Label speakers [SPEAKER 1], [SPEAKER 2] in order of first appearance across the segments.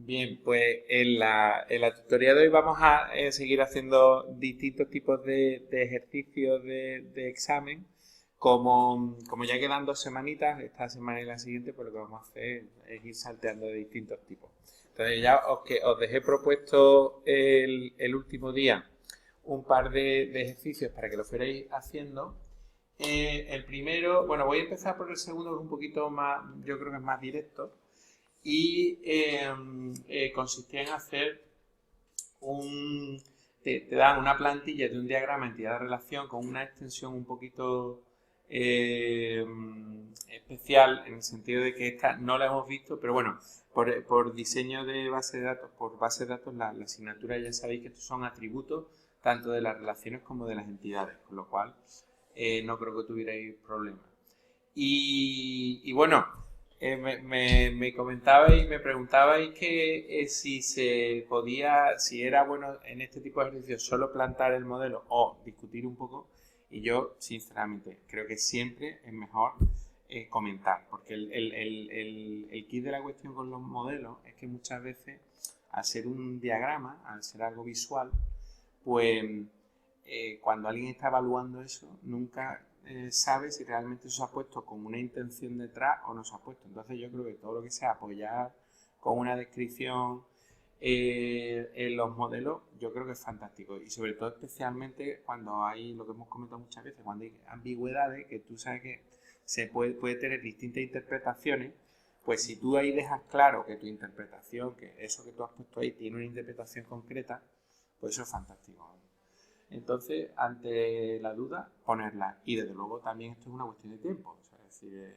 [SPEAKER 1] Bien, pues en la tutoría de hoy vamos a seguir haciendo distintos tipos de ejercicios de examen. Como ya quedan 2 semanitas, esta semana y la siguiente, pues lo que vamos a hacer es ir salteando de distintos tipos. Entonces ya os dejé propuesto el último día un par de ejercicios para que lo fuerais haciendo. El primero, bueno, voy a empezar por el segundo, que es un poquito más, yo creo que es más directo y consistía en hacer un... Te dan una plantilla de un diagrama entidad de relación con una extensión un poquito eh, especial en el sentido de que esta no la hemos visto, pero bueno, por diseño de base de datos, por base de datos, la asignatura ya sabéis que estos son atributos tanto de las relaciones como de las entidades, con lo cual no creo que tuvierais problemas. Y bueno, me comentabais y me preguntabais que si se podía, si era bueno en este tipo de ejercicios solo plantar el modelo o discutir un poco. Y yo, sinceramente, creo que siempre es mejor comentar, porque el kit de la cuestión con los modelos es que muchas veces, al ser un diagrama, al ser algo visual, pues cuando alguien está evaluando eso, nunca sabe si realmente se ha puesto con una intención detrás o no se ha puesto. Entonces yo creo que todo lo que sea apoyar con una descripción en los modelos, yo creo que es fantástico. Y sobre todo especialmente cuando hay, lo que hemos comentado muchas veces, cuando hay ambigüedades, que tú sabes que se puede tener distintas interpretaciones, pues si tú ahí dejas claro que tu interpretación, que eso que tú has puesto ahí tiene una interpretación concreta, pues eso es fantástico. Entonces, ante la duda, ponerla. Y desde luego también esto es una cuestión de tiempo. O sea, es decir,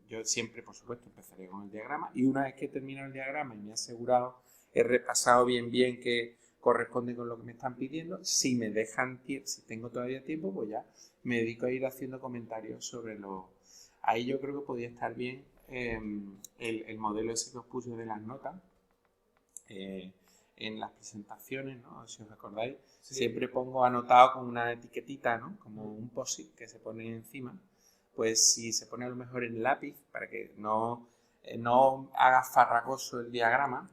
[SPEAKER 1] yo siempre, por supuesto, empezaré con el diagrama y una vez que he terminado el diagrama y me he asegurado, he repasado bien que corresponde con lo que me están pidiendo, si me dejan si tengo todavía tiempo, pues ya me dedico a ir haciendo comentarios sobre lo... Ahí yo creo que podría estar bien el modelo ese que os puse de las notas. Eh, en las presentaciones, ¿no? Si os acordáis, sí. Siempre pongo anotado con una etiquetita, ¿no? Como un post-it que se pone encima. Pues si se pone a lo mejor en lápiz, para que no haga farragoso el diagrama,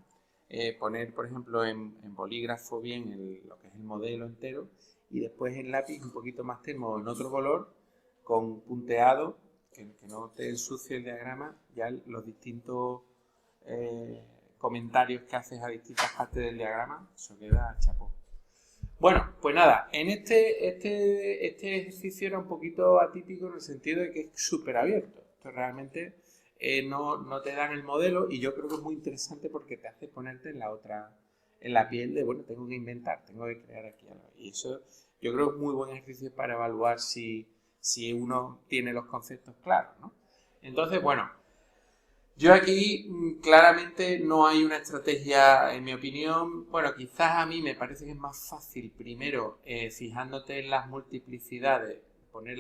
[SPEAKER 1] poner, por ejemplo, en bolígrafo bien lo que es el modelo entero y después en lápiz un poquito más tenue o en otro color, con punteado, que no te ensucie el diagrama, ya los distintos... comentarios que haces a distintas partes del diagrama, eso queda chapó. Bueno, pues nada, en este ejercicio era un poquito atípico en el sentido de que es súper abierto. Esto realmente no te dan el modelo y yo creo que es muy interesante porque te hace ponerte en la piel de, bueno, tengo que inventar, tengo que crear aquí algo. Y eso yo creo que es muy buen ejercicio para evaluar si uno tiene los conceptos claros, ¿no? Entonces, bueno, yo aquí claramente no hay una estrategia, en mi opinión. Bueno, quizás a mí me parece que es más fácil primero, fijándote en las multiplicidades, poner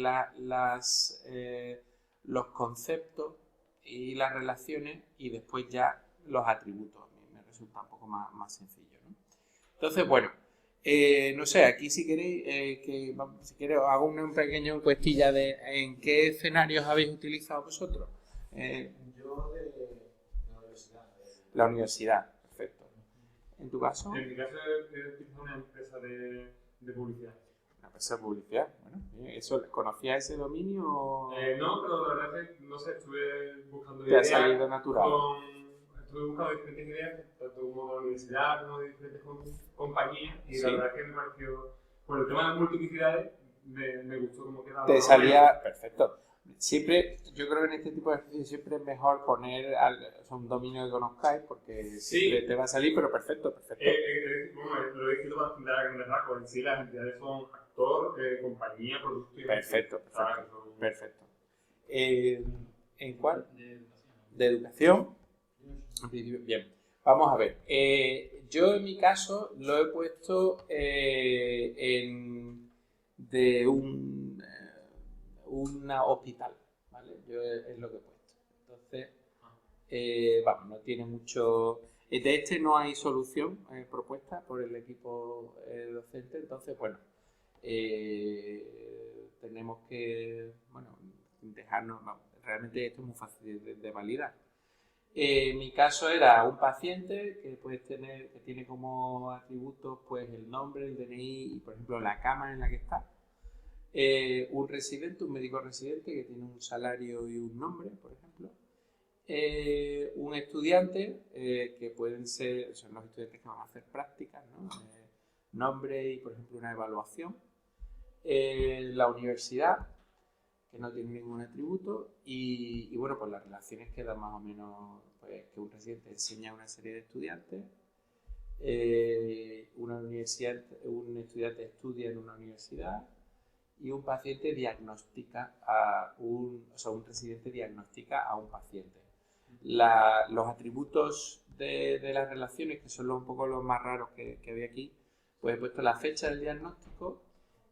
[SPEAKER 1] los conceptos y las relaciones y después ya los atributos. A mí me resulta un poco más sencillo, ¿no? Entonces, bueno, no sé, aquí si queréis, si queréis hago una pequeña encuestilla de en qué escenarios habéis utilizado vosotros.
[SPEAKER 2] Yo de la universidad.
[SPEAKER 1] La universidad, perfecto. ¿En tu caso?
[SPEAKER 2] En mi caso he una empresa de publicidad.
[SPEAKER 1] Una empresa de publicidad, bueno. ¿Eso, ¿conocías ese dominio?
[SPEAKER 2] No, pero la verdad es que, no sé, estuve buscando
[SPEAKER 1] ideas. ¿Te ha salido natural?
[SPEAKER 2] Estuve buscando diferentes ideas, tanto como de la universidad como de diferentes compañías, y
[SPEAKER 1] ¿Sí?
[SPEAKER 2] la verdad es que me pareció, por el tema de las multiplicidades, me gustó cómo quedaba.
[SPEAKER 1] Te salía, perfecto. Siempre, yo creo que en este tipo de ejercicios siempre es mejor poner un dominio que conozcáis porque siempre te va a salir, pero perfecto.
[SPEAKER 2] Bueno, lo he escrito bastante a grandes rasgos. En sí, las entidades son actor, compañía, producto y...
[SPEAKER 1] Perfecto. ¿En cuál? De educación. En principio, bien. Vamos a ver. Yo en mi caso lo he puesto de una hospital, ¿vale? Yo es lo que he puesto. Entonces, vamos, no tiene mucho... De este no hay solución propuesta por el equipo docente, entonces, bueno, tenemos que, bueno, dejarnos... Vamos, realmente esto es muy fácil de validar. Mi caso era un paciente que que tiene como atributos pues el nombre, el DNI y por ejemplo la cama en la que está. Un residente, un médico residente que tiene un salario y un nombre, por ejemplo. Un estudiante que son los estudiantes que van a hacer prácticas, ¿no? Nombre y por ejemplo una evaluación. La universidad, que no tiene ningún atributo, y bueno, pues las relaciones quedan más o menos, pues que un residente enseña a una serie de estudiantes, un estudiante estudia en una universidad y un paciente diagnostica un residente diagnostica a un paciente. Los atributos de las relaciones, que son un poco los más raros que había aquí, pues he puesto la fecha del diagnóstico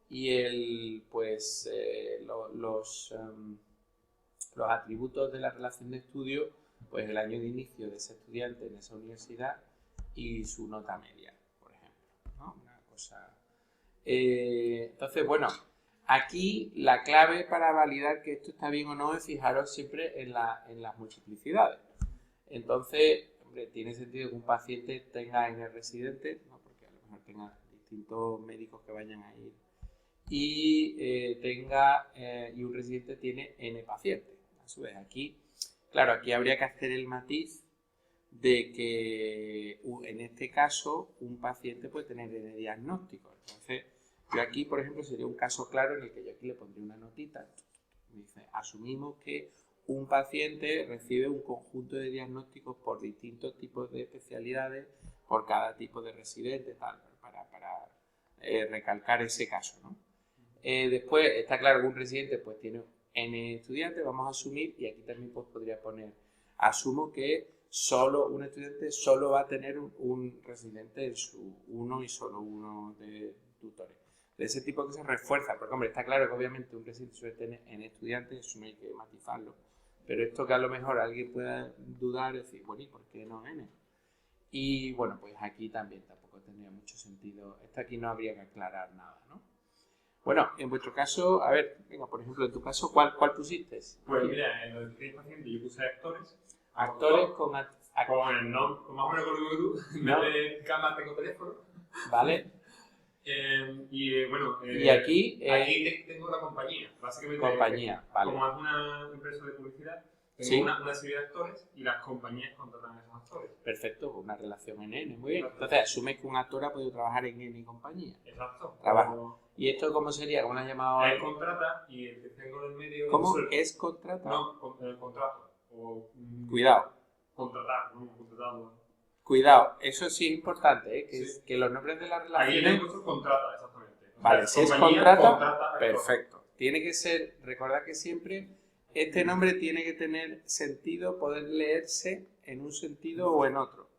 [SPEAKER 1] y los atributos de la relación de estudio, pues el año de inicio de ese estudiante en esa universidad y su nota media, por ejemplo, ¿no? Una cosa. Entonces, bueno, aquí la clave para validar que esto está bien o no es fijaros siempre en las multiplicidades. Entonces, hombre, tiene sentido que un paciente tenga N residentes, ¿no? Porque a lo mejor tenga distintos médicos que vayan a ir y un residente tiene N pacientes. A su vez, aquí habría que hacer el matiz de que en este caso un paciente puede tener N diagnósticos. Entonces, yo aquí, por ejemplo, sería un caso claro en el que yo aquí le pondría una notita. Me dice, asumimos que un paciente recibe un conjunto de diagnósticos por distintos tipos de especialidades, por cada tipo de residente, tal, para recalcar ese caso, ¿no? Después está claro que un residente pues tiene N estudiantes, vamos a asumir, y aquí también pues, podría poner, asumo que un estudiante solo va a tener un residente en su uno y solo uno de tutores. De ese tipo que se refuerza, porque hombre, está claro que obviamente un residente suele tener N estudiantes, eso no hay que matizarlo, pero esto que a lo mejor alguien pueda dudar, decir, bueno, ¿y por qué no N? Y bueno, pues aquí también tampoco tendría mucho sentido, esto aquí no habría que aclarar nada, ¿no? Bueno, en vuestro caso, a ver, venga, por ejemplo, en tu caso, ¿cuál pusiste?
[SPEAKER 2] Pues mira, en los de pacientes yo puse actores.
[SPEAKER 1] Actores con
[SPEAKER 2] el nombre, más o menos con lo que tú, en vez de cama tengo teléfono.
[SPEAKER 1] Vale.
[SPEAKER 2] Bueno,
[SPEAKER 1] y aquí
[SPEAKER 2] tengo la compañía, básicamente.
[SPEAKER 1] Compañía, vale.
[SPEAKER 2] Como es una empresa de publicidad, tengo
[SPEAKER 1] ¿Sí?
[SPEAKER 2] una serie de actores y las compañías contratan a esos actores.
[SPEAKER 1] Perfecto, una relación en N, muy bien. Entonces, asumes que un actor ha podido trabajar en N compañía.
[SPEAKER 2] Exacto.
[SPEAKER 1] Trabajo. ¿Y esto cómo sería? ¿Cómo lo has llamado?
[SPEAKER 2] Es contrata y el que tengo en el medio...
[SPEAKER 1] ¿Cómo? ¿Es contrata?
[SPEAKER 2] No, contrato.
[SPEAKER 1] Cuidado.
[SPEAKER 2] Contratar, no contratado.
[SPEAKER 1] Cuidado, eso sí es importante, ¿eh?
[SPEAKER 2] Sí.
[SPEAKER 1] Que los nombres de las relaciones...
[SPEAKER 2] Ahí he puesto contrata, exactamente.
[SPEAKER 1] Vale, si es contrata, perfecto. Tiene que ser, recordad que siempre este nombre tiene que tener sentido, poder leerse en un sentido o en otro.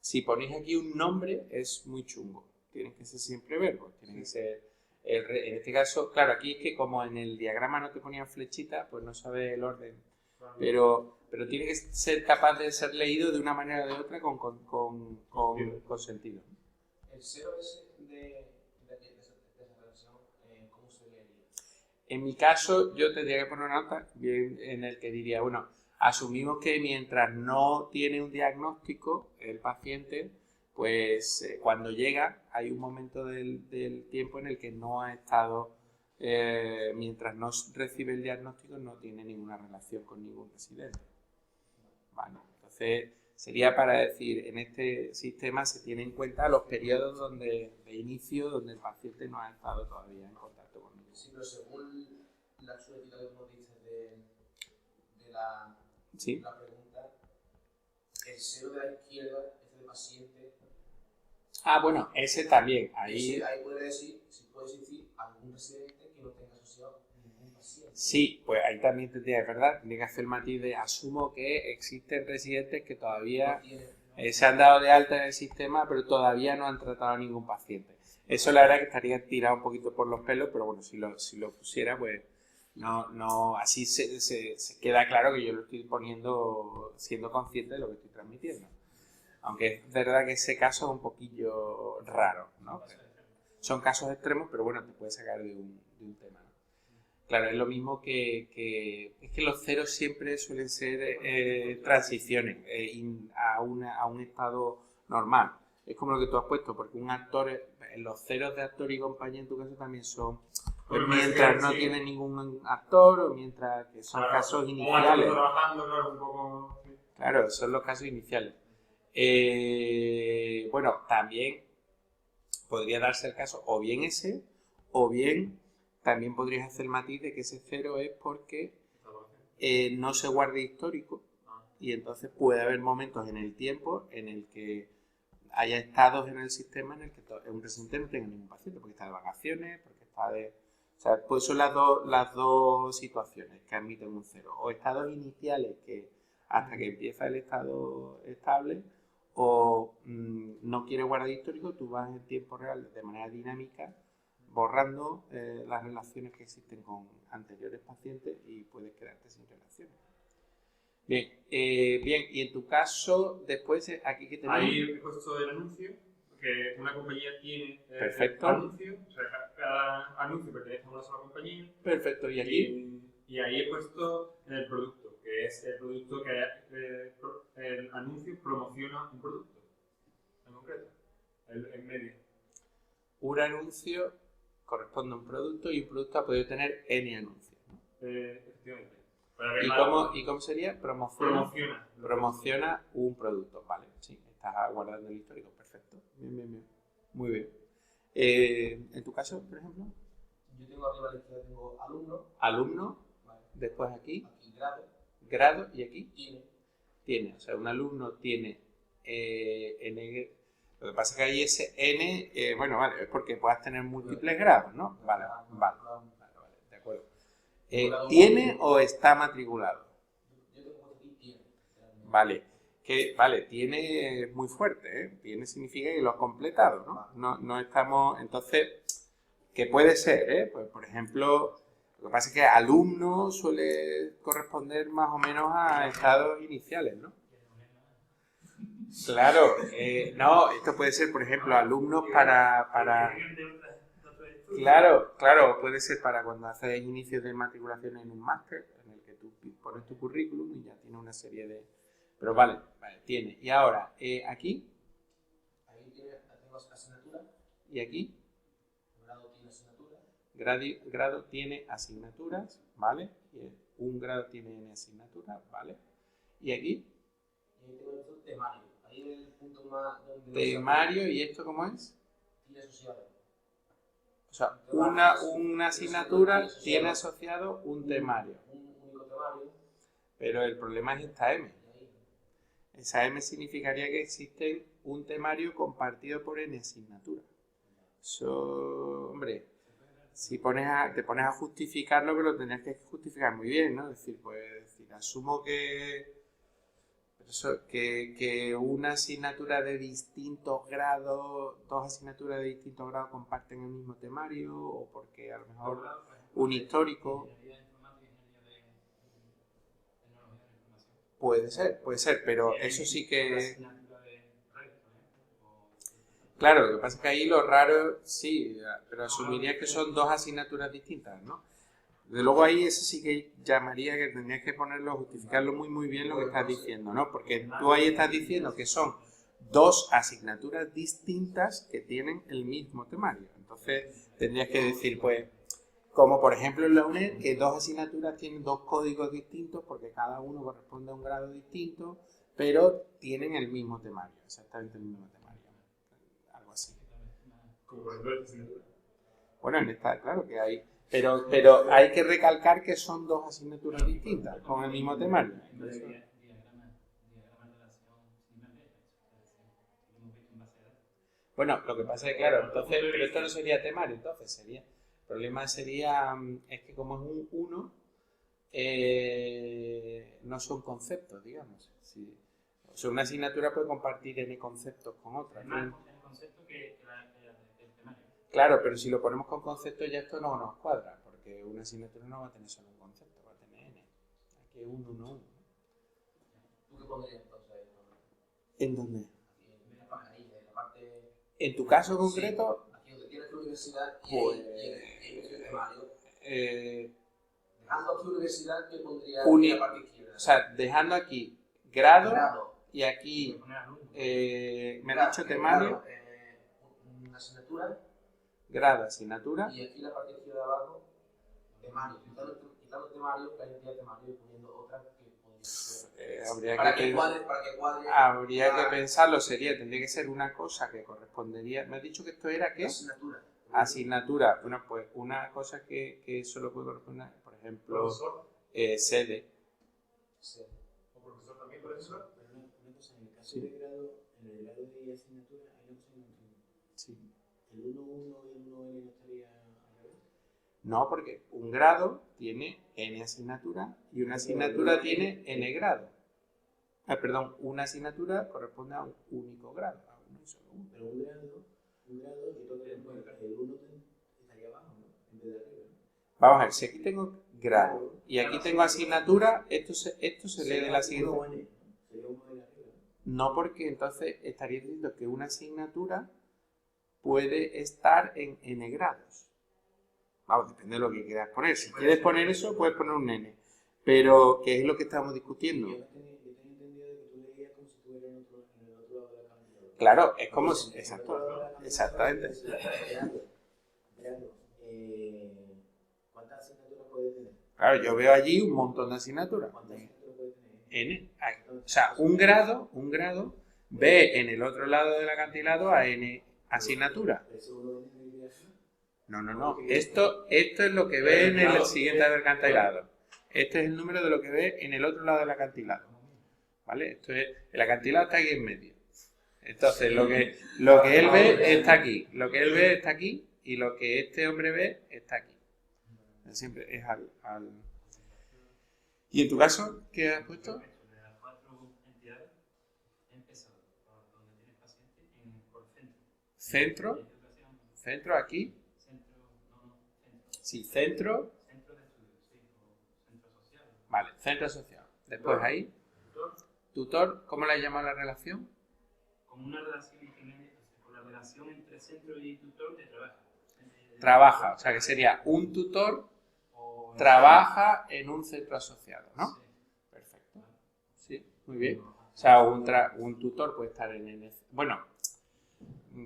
[SPEAKER 1] Si ponéis aquí un nombre es muy chungo. Tienen que ser siempre verbos, tienen que ser... En este caso, claro, aquí es que como en el diagrama no te ponían flechita, pues no sabes el orden. Pero tiene que ser capaz de ser leído de una manera o de otra con sentido.
[SPEAKER 3] El cero ese de esa relación, ¿cómo se leería?
[SPEAKER 1] En mi caso, yo tendría que poner una nota en el que diría, bueno, asumimos que mientras no tiene un diagnóstico el paciente, pues cuando llega hay un momento del tiempo en el que no ha estado, mientras no recibe el diagnóstico no tiene ninguna relación con ningún residente. Vale, entonces sería para decir, en este sistema se tiene en cuenta los periodos de inicio donde el paciente no ha estado todavía en contacto con él.
[SPEAKER 3] Sí, pero según la suética que nos dices de la pregunta, el cero de la izquierda es de paciente.
[SPEAKER 1] Ah, bueno, ese también.
[SPEAKER 3] Ahí puede decir, si puedes decir algún residente que no tenga asociado ningún paciente.
[SPEAKER 1] Sí, pues ahí también tendría, es verdad, tiene que hacer el matiz de asumo que existen residentes que todavía se han dado de alta en el sistema, pero todavía no han tratado a ningún paciente. Eso la verdad que estaría tirado un poquito por los pelos, pero bueno, si lo pusiera, pues no así se queda claro que yo lo estoy poniendo siendo consciente de lo que estoy transmitiendo. Aunque es verdad que ese caso es un poquillo raro, ¿no? Son casos extremos, pero bueno, te puede sacar de un tema, ¿no? Claro, es lo mismo es que los ceros siempre suelen ser transiciones a un estado normal. Es como lo que tú has puesto, porque un actor, los ceros de actor y compañía en tu caso también son, pues, mientras no tiene ningún actor o mientras que son casos iniciales.
[SPEAKER 2] Trabajando, claro, un poco...
[SPEAKER 1] Claro, son los casos iniciales. Bueno, también podría darse el caso, o bien ese, o bien también podrías hacer el matiz de que ese cero es porque no se guarde histórico y entonces puede haber momentos en el tiempo en el que haya estados en el sistema en el que un residente no tenga ningún paciente, porque está de vacaciones, porque está de... O sea, pues son las dos situaciones que admiten un cero. O estados iniciales que hasta que empieza el estado estable, o no quieres guardar histórico, tú vas en tiempo real de manera dinámica borrando las relaciones que existen con anteriores pacientes y puedes quedarte sin relaciones. Bien, y en tu caso, después, aquí que tenemos...
[SPEAKER 2] Ahí he puesto el anuncio, que una compañía tiene
[SPEAKER 1] Perfecto.
[SPEAKER 2] Anuncio, o sea, cada anuncio pertenece a una sola compañía.
[SPEAKER 1] Perfecto, ¿y aquí?
[SPEAKER 2] Y ahí he puesto el producto, que es el producto que el anuncio promociona un producto en concreto, en medio.
[SPEAKER 1] Un anuncio corresponde a un producto y un producto ha podido tener N anuncios, ¿no?
[SPEAKER 2] Efectivamente.
[SPEAKER 1] ¿Y cómo sería? Promociona un producto. Vale, sí, estás guardando el histórico. Perfecto. Bien. Muy bien. ¿En tu caso, por ejemplo?
[SPEAKER 3] Yo tengo arriba a la izquierda, tengo alumno.
[SPEAKER 1] Alumno.
[SPEAKER 3] Vale.
[SPEAKER 1] Después aquí.
[SPEAKER 3] Aquí grado.
[SPEAKER 1] Grado. ¿Y aquí?
[SPEAKER 3] Tiene.
[SPEAKER 1] O sea, un alumno tiene N. Lo que pasa es que ahí ese N, bueno, vale, es porque puedas tener múltiples grados, ¿no? Vale, de acuerdo. ¿Tiene o está matriculado?
[SPEAKER 3] Yo tengo aquí tiene.
[SPEAKER 1] Vale, tiene es muy fuerte, ¿eh? Tiene significa que lo has completado, ¿no? No estamos, entonces, ¿qué puede ser, eh? Pues, por ejemplo, lo que pasa es que alumno suele corresponder más o menos a estados iniciales, ¿no? Claro, no, esto puede ser, por ejemplo, alumnos para... Claro, puede ser para cuando haces inicios de matriculación en un máster, en el que tú pones tu currículum y ya tiene una serie de... Pero vale, tiene. Y ahora, aquí.
[SPEAKER 3] Ahí tengo asignatura.
[SPEAKER 1] ¿Y aquí?
[SPEAKER 3] Grado tiene asignatura.
[SPEAKER 1] Grado tiene asignaturas, ¿vale? Y un grado tiene N asignaturas, ¿vale? ¿Y aquí?
[SPEAKER 3] Y ahí tengo esto temario. Ahí es el punto más donde...
[SPEAKER 1] Temario, ¿y esto cómo es?
[SPEAKER 3] Tiene asociado.
[SPEAKER 1] O sea, una asignatura tiene asociado un temario.
[SPEAKER 3] Un único temario.
[SPEAKER 1] Pero el problema es esta M. Esa M significaría que existe un temario compartido por N asignaturas. Eso, hombre, si te pones a justificarlo, pero lo tendrías que justificar muy bien, ¿no? Es decir, asumo que una asignatura de distintos grados, dos asignaturas de distintos grados comparten el mismo temario, o porque a lo mejor un histórico... Puede ser, pero eso sí que... Claro, lo que pasa es que ahí lo raro, sí, pero asumiría que son dos asignaturas distintas, ¿no? De luego ahí eso sí que llamaría que tendrías que ponerlo, justificarlo muy bien lo que estás diciendo, ¿no? Porque tú ahí estás diciendo que son dos asignaturas distintas que tienen el mismo temario. Entonces tendrías que decir, pues, como por ejemplo en la UNED, que dos asignaturas tienen dos códigos distintos porque cada uno corresponde a un grado distinto, pero tienen el mismo temario, exactamente el mismo temario. Algo así.
[SPEAKER 2] ¿Como por ejemplo esta asignatura?
[SPEAKER 1] Bueno, en esta, claro que hay... Pero hay que recalcar que son dos asignaturas distintas, con el mismo temario. Bueno, lo que pasa es que, claro, entonces, pero esto no sería temario, entonces sería... El problema sería, es que como es un 1, no son conceptos, digamos. Sí. O sea, una asignatura puede compartir N conceptos con otra.
[SPEAKER 4] El concepto que el temario.
[SPEAKER 1] Claro, pero si lo ponemos con conceptos ya esto no nos cuadra, porque una asignatura no va a tener solo un concepto, va a tener N. Aquí es 1, 1, 1.
[SPEAKER 3] ¿Tú qué pondrías entonces ahí?
[SPEAKER 1] ¿En dónde?
[SPEAKER 3] Ahí, en la parte...
[SPEAKER 1] ¿En tu caso concreto?
[SPEAKER 3] Sí, aquí donde tienes tu universidad y
[SPEAKER 1] pues,
[SPEAKER 3] el temario. Dejando aquí universidad, ¿qué pondría
[SPEAKER 1] Uni-
[SPEAKER 3] en la parte izquierda?
[SPEAKER 1] O sea, dejando aquí grado
[SPEAKER 3] Grado.
[SPEAKER 1] y aquí,
[SPEAKER 4] Poner alumno.
[SPEAKER 1] me ha dicho temario,
[SPEAKER 3] Una asignatura.
[SPEAKER 1] grado, asignatura.
[SPEAKER 3] Y aquí la parte izquierda de abajo, temario. Quitando temario, la identidad de temario y poniendo otra que podría ser.
[SPEAKER 1] Habría
[SPEAKER 3] Para
[SPEAKER 1] que
[SPEAKER 3] que cuadre.
[SPEAKER 1] Habría que pensarlo, tendría que ser una cosa que correspondería. Me has dicho que esto era ¿qué?
[SPEAKER 3] Asignatura.
[SPEAKER 1] Asignatura. Bueno, pues una cosa que solo puede corresponder, por ejemplo,
[SPEAKER 2] Profesor.
[SPEAKER 1] sede.
[SPEAKER 3] Sí.
[SPEAKER 2] O profesor también, profesor.
[SPEAKER 5] Pero una cosa, en el caso de grado, en el grado de asignatura, hay una cosa que no entiendo.
[SPEAKER 1] Sí.
[SPEAKER 5] ¿El 1.1 y el 1N no estaría al revés?
[SPEAKER 1] No, porque un grado tiene n asignaturas y una asignatura tiene n grados. Perdón, una asignatura corresponde a un único grado, a uno y solo uno.
[SPEAKER 5] Pero un grado, yo tengo que poner el 1 estaría abajo, ¿no? En vez de arriba, ¿no?
[SPEAKER 1] Vamos a ver, si aquí tengo grado y aquí tengo asignatura, esto se lee de la siguiente.
[SPEAKER 5] 1N, ¿no? Sería 1N arriba, ¿no?
[SPEAKER 1] No, porque entonces estaría diciendo que una asignatura puede estar en n grados. Vamos, depende de lo que quieras poner. Si quieres poner eso, puedes poner un n. Pero, ¿qué es lo que estamos discutiendo?
[SPEAKER 5] Yo tenía entendido de que tú leías como si estuviera en el otro lado de la cámara.
[SPEAKER 1] Claro, es como si... Exactamente.
[SPEAKER 5] Grado, ¿cuántas asignaturas puede tener?
[SPEAKER 1] Claro, yo veo allí un montón de asignaturas.
[SPEAKER 5] ¿Cuántas asignaturas puede tener?
[SPEAKER 1] N. O sea, un grado ve en el otro lado del acantilado a n asignaturas.
[SPEAKER 5] ¿Ese 1N diría así?
[SPEAKER 1] No. Esto es lo que ve en el siguiente acantilado. Este es el número de lo que ve en el otro lado del acantilado. ¿Vale? Esto es, el acantilado está aquí en medio. Entonces, lo que él ve está aquí. Lo que él ve está aquí. Y lo que este hombre ve está aquí. Siempre es al... ¿Y en tu caso, qué has puesto?
[SPEAKER 4] De las 4 entidades, he empezado por donde tienes pacientes por centro.
[SPEAKER 1] Centro, aquí. Sí, centro.
[SPEAKER 4] Centro de estudio, sí, o centro social.
[SPEAKER 1] Vale, centro asociado. Después ahí, tutor, ¿cómo le llamas la relación?
[SPEAKER 4] Como una relación con la relación entre centro y tutor de trabajo.
[SPEAKER 1] Trabaja, o sea que sería un tutor trabaja en un centro asociado, ¿no? Perfecto. Sí, muy bien. O sea, un tutor puede estar en N. Bueno,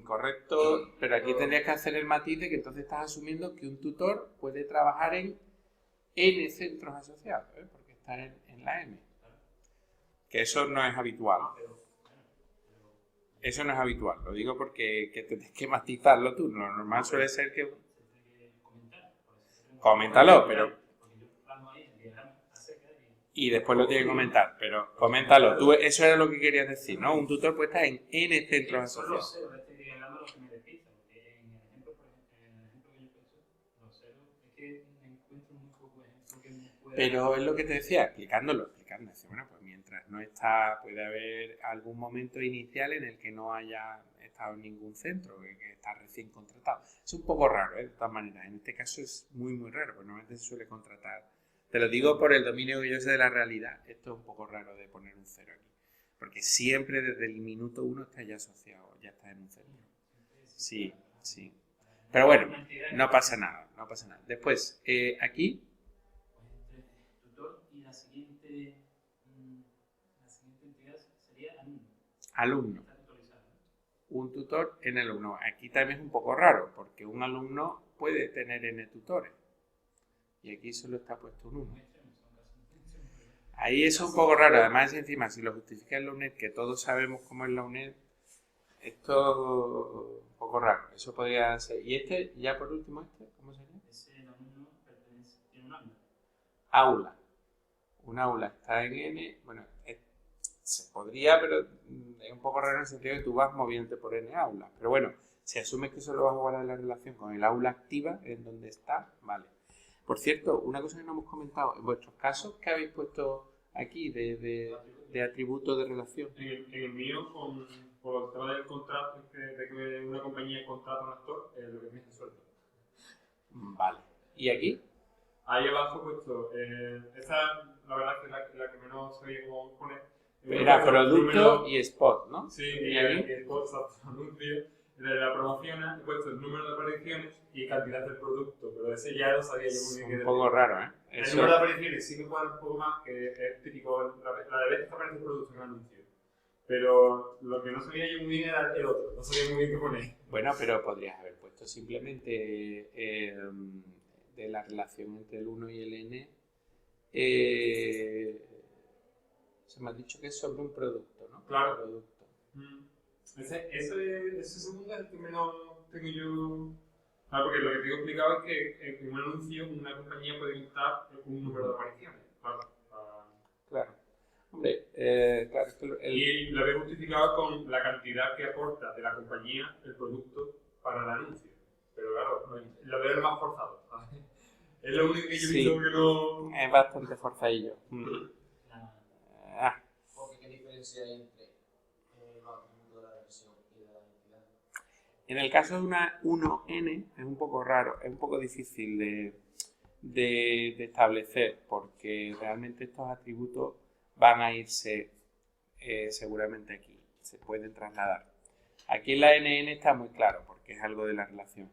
[SPEAKER 1] correcto, pero aquí tendrías que hacer el matiz de que entonces estás asumiendo que un tutor puede trabajar en N centros asociados, ¿eh? Porque está en la M. Que eso no es habitual. Eso no es habitual, lo digo porque tienes que matizarlo tú. Lo normal suele ser que... Coméntalo, pero... Y después lo tienes que comentar, pero coméntalo. Tú, eso era lo que querías decir, ¿no? Un tutor puede estar en N centros asociados. Pero es lo que te decía, explicando. Bueno, pues mientras no está, puede haber algún momento inicial en el que no haya estado en ningún centro, que está recién contratado. Es un poco raro, de todas maneras. En este caso es muy, muy raro, porque normalmente se suele contratar. Te lo digo por el dominio que yo sé de la realidad. Esto es un poco raro de poner un cero aquí. Porque siempre desde el minuto 1 está ya asociado, ya está en un centro. Sí. Pero bueno, no pasa nada. Después, aquí...
[SPEAKER 4] La siguiente entidad sería
[SPEAKER 1] alumno. Un tutor en alumno. Aquí también es un poco raro, porque un alumno puede tener N tutores. Y aquí solo está puesto un 1. Ahí eso es un poco raro. Además, encima, si lo justifica en la UNED, que todos sabemos cómo es la UNED, esto es un poco raro. Eso podría ser. Y este, ya por último, ¿cómo se llama?
[SPEAKER 4] Ese alumno tiene un aula.
[SPEAKER 1] Aula. Un aula está en N, bueno, se podría, pero es un poco raro en el sentido de que tú vas moviéndote por N aulas. Pero bueno, si asumes que solo vas a guardar la relación con el aula activa, en donde está, vale. Por cierto, una cosa que no hemos comentado, en vuestros casos, ¿qué habéis puesto aquí de atributo de relación?
[SPEAKER 2] En el mío, por el tema del contrato, de que una compañía contrata a un actor, lo que es mi sueldo.
[SPEAKER 1] Vale. ¿Y aquí?
[SPEAKER 2] Ahí abajo he puesto, esa la verdad es que la que menos sabía cómo poner.
[SPEAKER 1] Era producto y spot, ¿no?
[SPEAKER 2] Sí, y spot, exacto, anuncio. la promociona, he puesto el número de apariciones y cantidad del producto, pero ese ya lo sabía yo muy bien.
[SPEAKER 1] Es un poco raro, ¿eh?
[SPEAKER 2] El número de apariciones sí me cuadra un poco más, que es típico, la de veces que aparece el producto en el anuncio. Pero lo que no sabía yo muy bien era el otro, no sabía muy bien qué poner.
[SPEAKER 1] Bueno, pero podrías haber puesto simplemente de la relación entre el 1 y el n. Se me ha dicho que es sobre un producto, ¿no?
[SPEAKER 2] Claro.
[SPEAKER 1] Producto.
[SPEAKER 2] Ese segundo es el que menos tengo yo. Claro, porque lo que te he explicado es que en un anuncio una compañía puede instar un número de apariciones.
[SPEAKER 1] Claro. Hombre, claro,
[SPEAKER 2] y lo había justificado con la cantidad que aporta de la compañía el producto para el anuncio. Pero claro, lo veo más forzado, ¿sabes? Es lo único que yo he visto que no...
[SPEAKER 1] Es bastante forzadillo.
[SPEAKER 3] Porque ¿qué diferencia hay entre los atributos de la versión y de la identidad?
[SPEAKER 1] En el caso de una 1n es un poco raro, es un poco difícil de establecer, porque realmente estos atributos van a irse seguramente aquí, se pueden trasladar. Aquí en la NN está muy claro, porque es algo de la relación.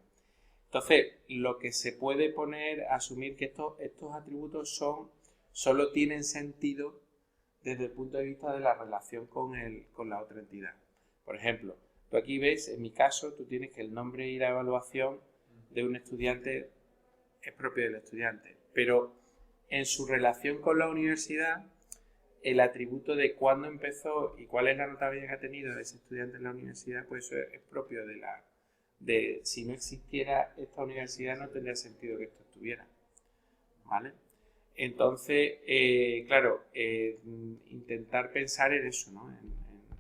[SPEAKER 1] Entonces, lo que se puede poner, asumir que estos atributos solo tienen sentido desde el punto de vista de la relación con la otra entidad. Por ejemplo, tú aquí ves, en mi caso, tú tienes que el nombre y la evaluación de un estudiante es propio del estudiante, pero en su relación con la universidad, el atributo de cuándo empezó y cuál es la nota media que ha tenido ese estudiante en la universidad, pues eso es propio de si no existiera esta universidad no tendría sentido que esto estuviera, ¿vale? Entonces, claro, intentar pensar en eso, ¿no?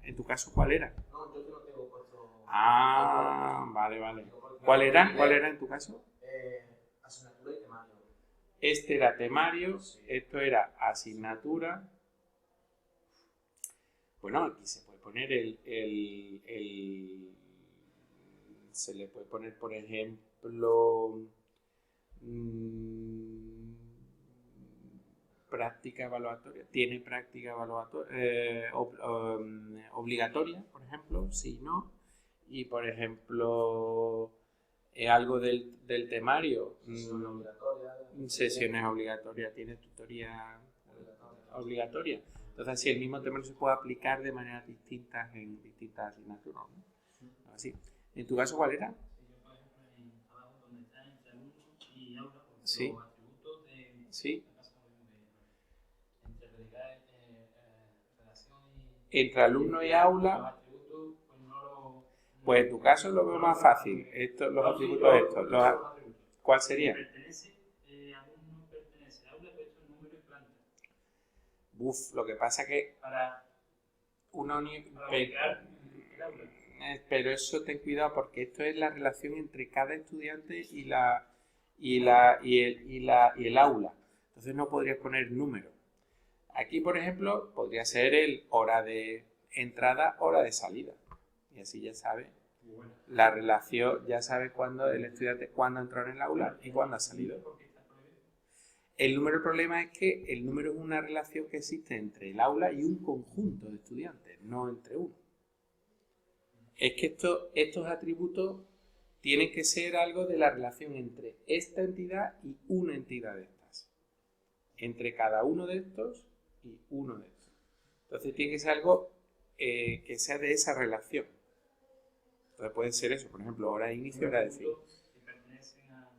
[SPEAKER 1] En tu caso, ¿cuál era?
[SPEAKER 3] No, yo no tengo puesto...
[SPEAKER 1] Vale. ¿Cuál era en tu caso?
[SPEAKER 3] Asignatura y temario.
[SPEAKER 1] Este era temario,
[SPEAKER 3] Sí.
[SPEAKER 1] Esto era asignatura. Bueno, aquí se puede poner se le puede poner, por ejemplo, práctica evaluatoria. Tiene práctica evaluatoria obligatoria, por ejemplo, sí, no. Y, por ejemplo, algo del temario. Sesiones obligatorias, tiene tutoría obligatoria. Entonces, así el mismo temario se puede aplicar de maneras distintas en distintas asignaturas, ¿no? Así. ¿En tu caso cuál era?
[SPEAKER 4] Yo, por ejemplo, abajo donde está entre alumno y aula, porque
[SPEAKER 1] Sí.
[SPEAKER 4] los atributos de...
[SPEAKER 1] Sí.
[SPEAKER 4] Entre relación y...
[SPEAKER 1] Entre alumno y aula.
[SPEAKER 4] Los atributos, pues no lo...
[SPEAKER 1] Pues en tu caso lo veo más fácil. Los atributos estos. ¿Cuál sería?
[SPEAKER 4] Pertenece, alumno pertenece a aula, pero esto es número y planta.
[SPEAKER 1] Lo que pasa que
[SPEAKER 4] Para ubicar el aula.
[SPEAKER 1] pero eso ten cuidado porque esto es la relación entre cada estudiante y el aula. Entonces no podrías poner número. Aquí, por ejemplo, podría ser el hora de entrada, hora de salida. Y así ya sabe la relación, ya sabe cuándo el estudiante cuándo entró en el aula y cuándo ha salido. El número, el problema es que el número es una relación que existe entre el aula y un conjunto de estudiantes, no entre uno. Es que estos atributos tienen que ser algo de la relación entre esta entidad y una entidad de estas. Entre cada uno de estos y uno de estos. Entonces tiene que ser algo que sea de esa relación. Entonces puede ser eso, por ejemplo, hora de inicio, hora de fin.
[SPEAKER 4] Si pertenecen a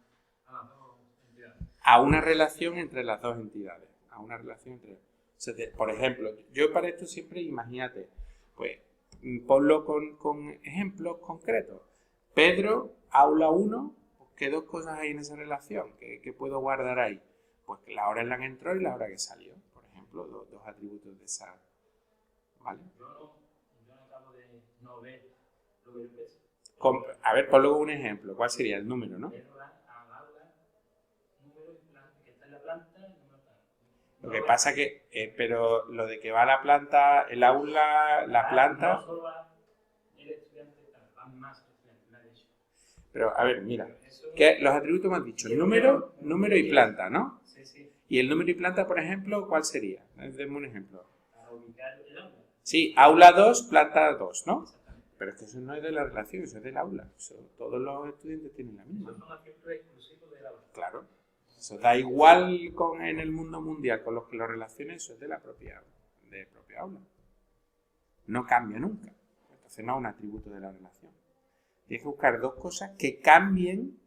[SPEAKER 4] las dos entidades.
[SPEAKER 1] A una relación entre las dos entidades. A una relación entre... O sea, por ejemplo, yo para esto siempre, imagínate, pues ponlo con ejemplos concretos. Pedro, aula 1, ¿qué dos cosas hay en esa relación? ¿Qué puedo guardar ahí? Pues la hora en la que entró y la hora que salió. Por ejemplo, dos atributos de esa... ¿Vale?
[SPEAKER 4] Yo no acabo de no ver lo que yo pienso.
[SPEAKER 1] A ver, ponlo un ejemplo. ¿Cuál sería el número, no?
[SPEAKER 4] Al aula, número y planta, que está en la planta, número tal.
[SPEAKER 1] Lo que pasa que, pero lo de que va a la planta, el aula, la planta...
[SPEAKER 4] No solo va el estudiante, van más estudiantes, me ha dicho.
[SPEAKER 1] Pero, a ver, mira, que los atributos me han dicho número y planta, ¿no?
[SPEAKER 4] Sí.
[SPEAKER 1] Y el número y planta, por ejemplo, ¿cuál sería? Denme un ejemplo.
[SPEAKER 4] Para ubicar el aula.
[SPEAKER 1] Sí, aula 2, planta 2, ¿no?
[SPEAKER 4] Exactamente.
[SPEAKER 1] Pero es que eso no es de la relación, eso es del aula. Eso, todos los estudiantes tienen la misma.
[SPEAKER 4] Eso es un ejemplo exclusivo del aula.
[SPEAKER 1] Claro. Eso da igual en el mundo mundial con los que lo relaciones, eso es de la propia aula. No cambia nunca. Entonces no es un atributo de la relación. Tienes que buscar dos cosas que cambien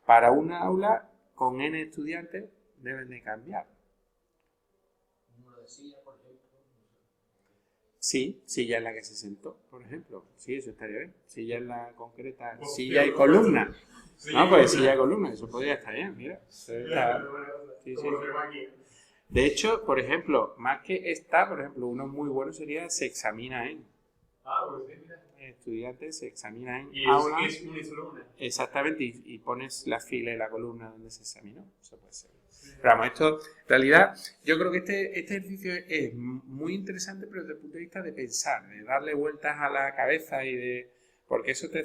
[SPEAKER 1] para una aula con n estudiantes, deben de cambiar.
[SPEAKER 3] Número de sillas, por ejemplo.
[SPEAKER 1] Sí, silla en la que se sentó, por ejemplo. Sí, eso estaría bien. Silla en la concreta,
[SPEAKER 2] Hostia,
[SPEAKER 1] silla y columna.
[SPEAKER 2] Sí,
[SPEAKER 1] No, pues silla y columna, eso podría estar bien, mira. Eso está- sí, sí.
[SPEAKER 2] Como lo tenemos aquí.
[SPEAKER 1] De hecho, por ejemplo, más que esta, por ejemplo, uno muy bueno sería se examina en.
[SPEAKER 2] Ah, pues sí, mira.
[SPEAKER 1] Estudiantes se examina en
[SPEAKER 2] Y
[SPEAKER 1] aula.
[SPEAKER 2] es una y solo una.
[SPEAKER 1] Exactamente, y pones la fila y la columna donde se examinó. Eso puede ser. Pero vamos, esto, en realidad, yo creo que este ejercicio es muy interesante, pero desde el punto de vista de pensar, de darle vueltas a la cabeza y de. Porque eso te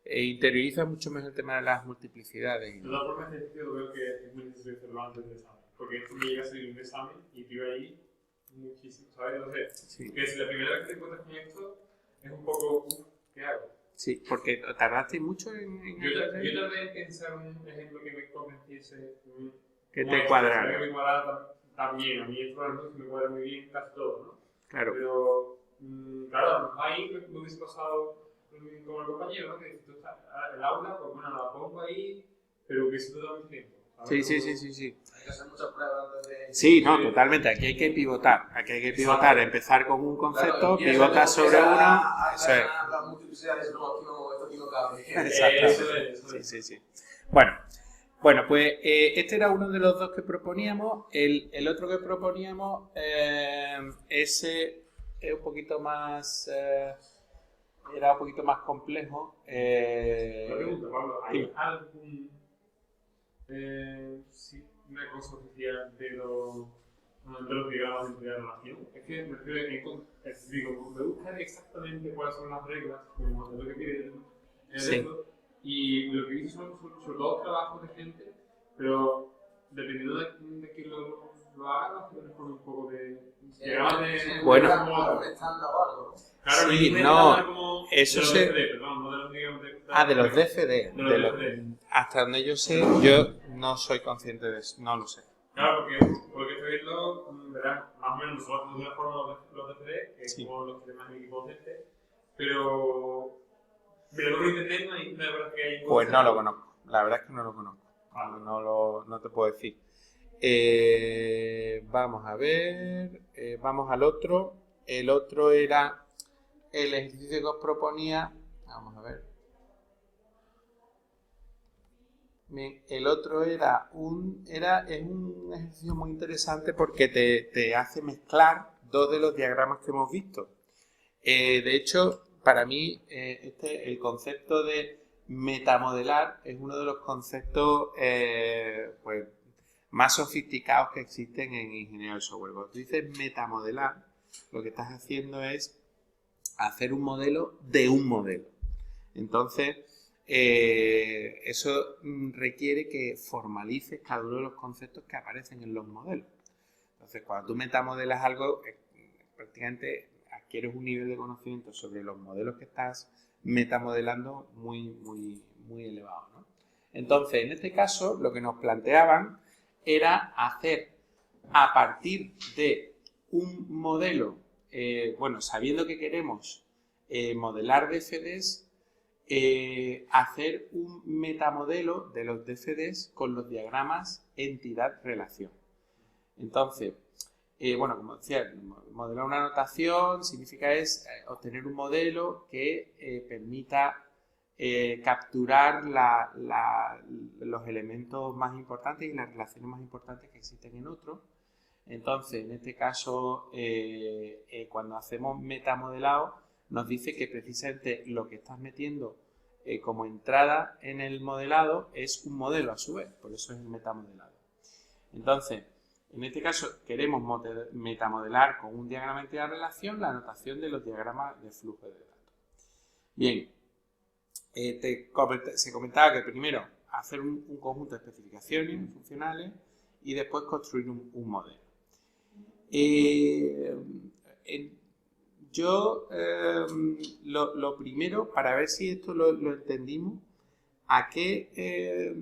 [SPEAKER 1] interioriza mucho más el tema de las multiplicidades.
[SPEAKER 2] De todas formas, este ejercicio veo que es muy necesario hacerlo antes del examen. Porque esto me llega a salir un examen y te iba ahí muchísimo, ¿sabes? Entonces,
[SPEAKER 1] Sí.
[SPEAKER 2] que si la primera vez que te encuentras con esto, es un poco, ¿qué hago?
[SPEAKER 1] Sí, porque tardaste mucho en
[SPEAKER 2] Yo
[SPEAKER 1] aprender?
[SPEAKER 2] tardé en pensar un ejemplo que me convenciese.
[SPEAKER 1] Que
[SPEAKER 2] como
[SPEAKER 1] te
[SPEAKER 2] este,
[SPEAKER 1] cuadrara.
[SPEAKER 2] Que me cuadrara también. A mí esto por ejemplo, me cuadra muy bien casi todo, ¿no?
[SPEAKER 1] Claro.
[SPEAKER 2] Pero, claro, ahí me hubiese pasado como el compañero, ¿no? Que si tú estás en el aula, pues bueno, la pongo ahí, pero que si tú das tiempo.
[SPEAKER 1] Sí, sí, sí, sí, sí.
[SPEAKER 3] Hay que hacer muchas pruebas antes de...
[SPEAKER 1] Sí, no, totalmente. Aquí hay que pivotar. Empezar con un concepto, pivotar sobre uno. Eso es.
[SPEAKER 3] Las multiplicidades, no, esto aquí no cabe.
[SPEAKER 2] Eso es.
[SPEAKER 1] Sí, sí, sí. Bueno, pues este era uno de los dos que proponíamos. El otro que proponíamos, ese es un poquito más... era un poquito más complejo.
[SPEAKER 2] Una pregunta, Pablo, ¿hay
[SPEAKER 1] dime.
[SPEAKER 2] algún... sí, una cosa oficial de los diagramas de relación? Es que me refiero digo, me buscan exactamente cuáles son las reglas, como es lo que pide
[SPEAKER 1] Sí.
[SPEAKER 2] esto, y lo que hice son sobre todo trabajos de gente, pero dependiendo de quién lo haga, se pone un poco de diagramas de...
[SPEAKER 1] Bueno.
[SPEAKER 3] Como estándar o algo, ¿no?
[SPEAKER 2] Claro,
[SPEAKER 1] Sí,
[SPEAKER 2] me
[SPEAKER 1] no,
[SPEAKER 2] da como
[SPEAKER 1] eso
[SPEAKER 2] de los
[SPEAKER 1] se-
[SPEAKER 2] DFD, perdón, no de los diagramas de...
[SPEAKER 1] De los DFD.
[SPEAKER 2] De los DFD.
[SPEAKER 1] Hasta donde yo sé, yo no soy consciente de eso. No lo sé.
[SPEAKER 2] Claro, porque por lo que estoy viendo, verán, más o menos nosotros hacemos de una forma los DFD, que es
[SPEAKER 1] Sí.
[SPEAKER 2] como los demás equipos de este, pero mirando por internet no hay, la verdad que hay...
[SPEAKER 1] Pues no lo conozco. La verdad es que no lo conozco. No te puedo decir. Vamos a ver. Vamos al otro. El otro era el ejercicio que os proponía. Vamos a ver. Bien, el otro es un ejercicio muy interesante porque te hace mezclar dos de los diagramas que hemos visto. De hecho, para mí, el concepto de metamodelar es uno de los conceptos pues, más sofisticados que existen en ingeniería del software. Cuando tú dices metamodelar, lo que estás haciendo es hacer un modelo de un modelo. Entonces, eso requiere que formalices cada uno de los conceptos que aparecen en los modelos. Entonces, cuando tú metamodelas algo, prácticamente adquieres un nivel de conocimiento sobre los modelos que estás metamodelando muy, muy, muy elevado, ¿no? Entonces, en este caso, lo que nos planteaban era hacer a partir de un modelo, sabiendo que queremos modelar DFDs, hacer un metamodelo de los DFDs con los diagramas entidad-relación. Entonces, como decía, modelar una notación significa obtener un modelo que permita capturar los elementos más importantes y las relaciones más importantes que existen en otro. Entonces, en este caso, cuando hacemos metamodelado, nos dice que precisamente lo que estás metiendo como entrada en el modelado es un modelo a su vez, por eso es el metamodelado. Entonces, en este caso queremos metamodelar con un diagrama de entidad-relación la notación de los diagramas de flujo de datos. Bien, se comentaba que primero hacer un conjunto de especificaciones funcionales y después construir un modelo. Yo, lo primero, para ver si esto lo entendimos, ¿a qué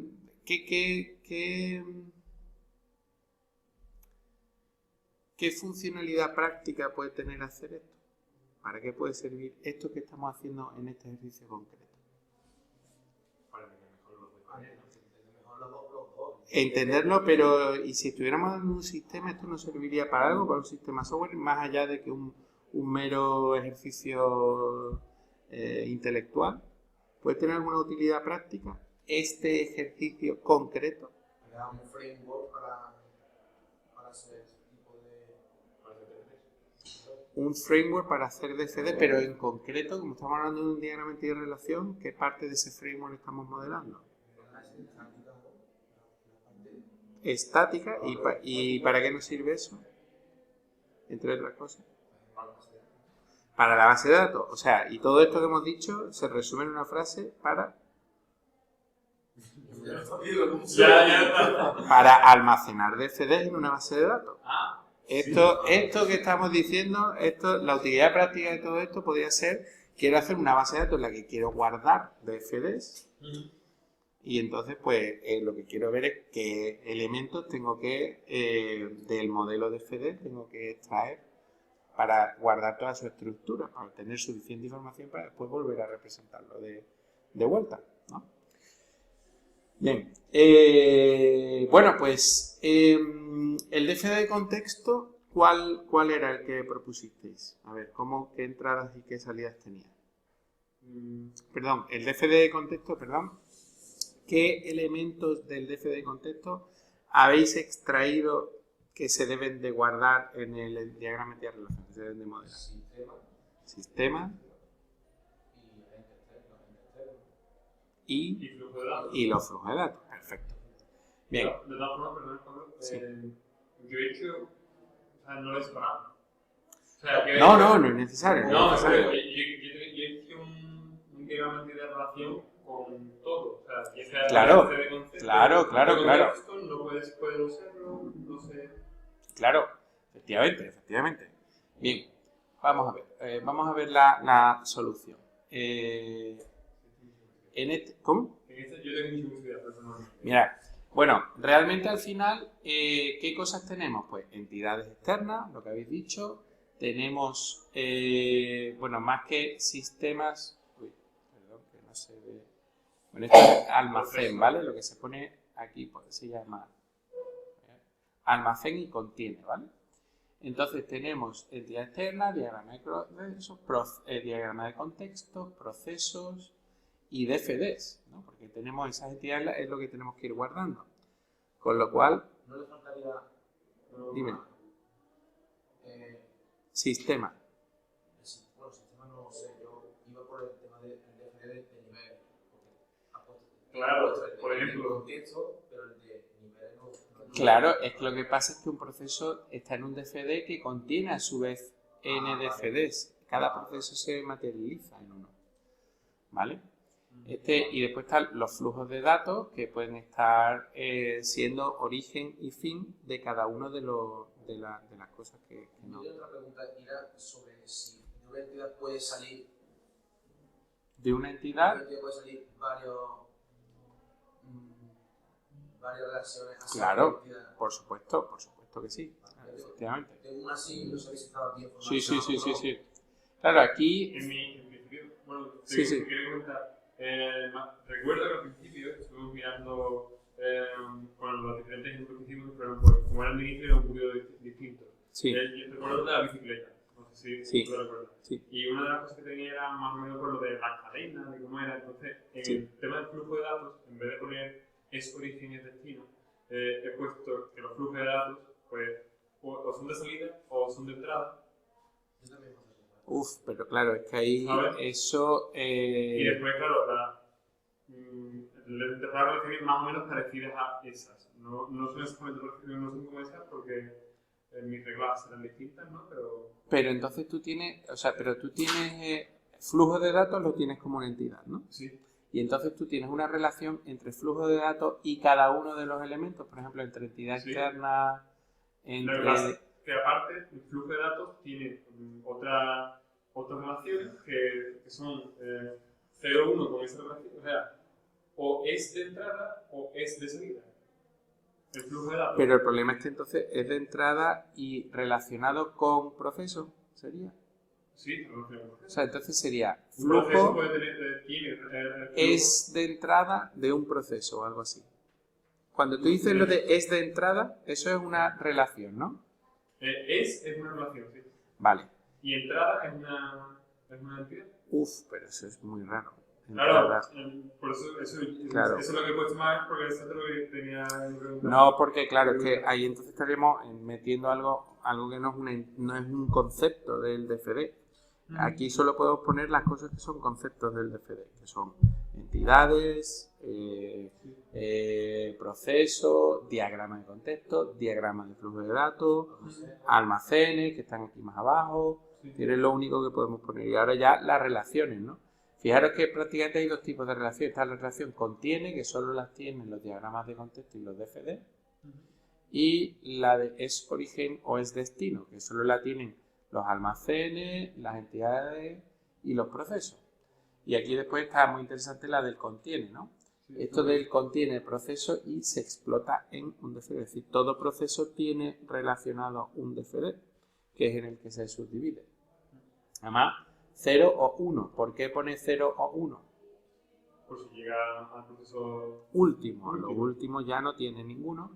[SPEAKER 1] funcionalidad práctica puede tener hacer esto? ¿Para qué puede servir esto que estamos haciendo en este ejercicio concreto?
[SPEAKER 2] Para que mejor lo puedas
[SPEAKER 1] entenderlo, pero ¿y si estuviéramos en un sistema, esto nos serviría para algo, para un sistema software, más allá de que un mero ejercicio intelectual? ¿Puede tener alguna utilidad práctica este ejercicio concreto?
[SPEAKER 3] Era un framework para hacer este tipo de...
[SPEAKER 1] Un framework para hacer DFD, pero en concreto, como estamos hablando de un diagrama de relación, ¿qué parte de ese framework estamos modelando? Estática. ¿Y para qué nos sirve eso? Entre otras cosas. Para la base de datos. O sea, y todo esto que hemos dicho se resume en una frase para almacenar DFDs en una base de datos. Esto que estamos diciendo, la utilidad práctica de todo esto podría ser, quiero hacer una base de datos en la que quiero guardar DFDs. Y entonces, pues, lo que quiero ver es qué elementos tengo que, del modelo de FD, tengo que extraer para guardar toda su estructura, para tener suficiente información para después volver a representarlo de vuelta, ¿no? Bien. Bueno, pues, el DFD de contexto, ¿cuál era el que propusisteis? A ver, ¿qué entradas y qué salidas tenía? Perdón, el DFD de contexto, perdón. ¿Qué elementos del DFD de contexto habéis extraído que se deben de guardar en el diagrama de relación? Se deben de modelar. Sistema. Y los flujos de datos. Perfecto. Bien.
[SPEAKER 2] De todas formas, perdón, Pablo,
[SPEAKER 1] sí.
[SPEAKER 2] Yo he hecho, o sea, no lo he separado. O
[SPEAKER 1] sea, no es necesario.
[SPEAKER 2] No, es necesario. Yo hice un diagrama de relación con todo. O sea, que sea
[SPEAKER 1] claro,
[SPEAKER 2] de concepto,
[SPEAKER 1] claro.
[SPEAKER 2] No puedes usarlo, no sé.
[SPEAKER 1] Claro, efectivamente. Bien, vamos a ver la solución. ¿Cómo?
[SPEAKER 2] En este yo tengo mucha idea, pero no.
[SPEAKER 1] Mira, bueno, realmente al final, ¿qué cosas tenemos? Pues entidades externas, lo que habéis dicho. Tenemos, bueno, más que sistemas. Uy, perdón, que no se ve. Bueno, esto es almacén, ¿vale? Lo que se pone aquí pues, se llama almacén y contiene, ¿vale? Entonces tenemos entidad externa, diagrama de procesos, diagrama de contexto, procesos y DFDs, ¿no? Porque tenemos esas entidades, es lo que tenemos que ir guardando. Con lo cual...
[SPEAKER 3] ¿No le faltaría...?
[SPEAKER 1] Dime. Sistema.
[SPEAKER 3] Bueno, sistema no sé, yo iba por el tema del DFD de nivel.
[SPEAKER 2] Claro, por ejemplo.
[SPEAKER 3] Contexto, pero el de nivel no.
[SPEAKER 1] Claro, es que lo que pasa es que un proceso está en un DFD que contiene a su vez n DFDs. Cada proceso se materializa en uno. ¿Vale? Y después están los flujos de datos que pueden estar siendo origen y fin de cada uno de las cosas que no.
[SPEAKER 3] Y otra pregunta era sobre si de una entidad puede salir.
[SPEAKER 1] ¿De una entidad?
[SPEAKER 3] Puede salir varias relaciones así.
[SPEAKER 1] Claro, por supuesto que sí. Efectivamente.
[SPEAKER 3] Tengo una así, no sé si estaba bien formada.
[SPEAKER 1] Sí. Claro, aquí.
[SPEAKER 2] En principio, bueno,
[SPEAKER 1] sí.
[SPEAKER 2] quería comentar. Recuerdo que al principio estuvimos mirando con los diferentes ejemplos que hicimos, pero pues, como eran de inicio era un poquito distinto.
[SPEAKER 1] Sí.
[SPEAKER 2] Yo recuerdo de la bicicleta, no sé si tú lo recuerdas.
[SPEAKER 1] Sí.
[SPEAKER 2] Y una de las cosas que tenía era más o menos por lo de las cadenas, de cómo era. Entonces, en el tema del flujo de datos, en vez de poner es origen y es destino, he puesto que los flujos de datos, pues, o son de salida o son de entrada.
[SPEAKER 3] Yo también.
[SPEAKER 1] Pero claro, es que ahí eso...
[SPEAKER 2] Y después, claro, las relaciones más o menos parecidas a esas. No son exactamente parecidas, no son como esas porque mis reglas serán distintas, ¿no?
[SPEAKER 1] Pero entonces tú tienes, flujo de datos lo tienes como una entidad, ¿no?
[SPEAKER 2] Sí.
[SPEAKER 1] Y entonces tú tienes una relación entre flujo de datos y cada uno de los elementos, por ejemplo, entre entidad externa, entre...
[SPEAKER 2] Que aparte, el flujo de datos tiene otra otras relaciones que son 0, 1 con esa relación, o sea, o es de entrada o es de salida. El flujo de datos.
[SPEAKER 1] Pero el problema es que entonces es de entrada y relacionado con proceso, ¿sería?
[SPEAKER 2] Sí, relacionado.
[SPEAKER 1] O sea, entonces sería
[SPEAKER 2] Un proceso
[SPEAKER 1] flujo
[SPEAKER 2] puede tener, tiene
[SPEAKER 1] es de entrada de un proceso o algo así. Cuando tú dices lo de es de entrada, eso es una relación, ¿no?
[SPEAKER 2] es una relación, sí.
[SPEAKER 1] Vale.
[SPEAKER 2] Y entrada es una entidad.
[SPEAKER 1] Pero eso es muy raro.
[SPEAKER 2] Claro,
[SPEAKER 1] Entrada.
[SPEAKER 2] por eso
[SPEAKER 1] Claro.
[SPEAKER 2] es lo que he puesto más, porque eso es lo que tenía preguntado.
[SPEAKER 1] No, porque claro, es que ahí entonces estaríamos metiendo algo que no es un concepto del DFD. Aquí solo podemos poner las cosas que son conceptos del DFD, que son entidades, procesos, diagrama de contexto, diagrama de flujo de datos, almacenes, que están aquí más abajo. Es lo único que podemos poner. Y ahora ya las relaciones, ¿no? Fijaros que prácticamente hay dos tipos de relación. Está la relación contiene, que solo las tienen los diagramas de contexto y los DFD. Y la de es origen o es destino, que solo la tienen los almacenes, las entidades y los procesos. Y aquí después está muy interesante la del contiene, ¿no? Esto del contiene proceso y se explota en un DFD. Es decir, todo proceso tiene relacionado un DFD, que es en el que se subdivide. Además, 0 o 1. ¿Por qué pone 0 o 1?
[SPEAKER 2] Por si llega al proceso
[SPEAKER 1] Último. Los últimos ya no tiene ninguno.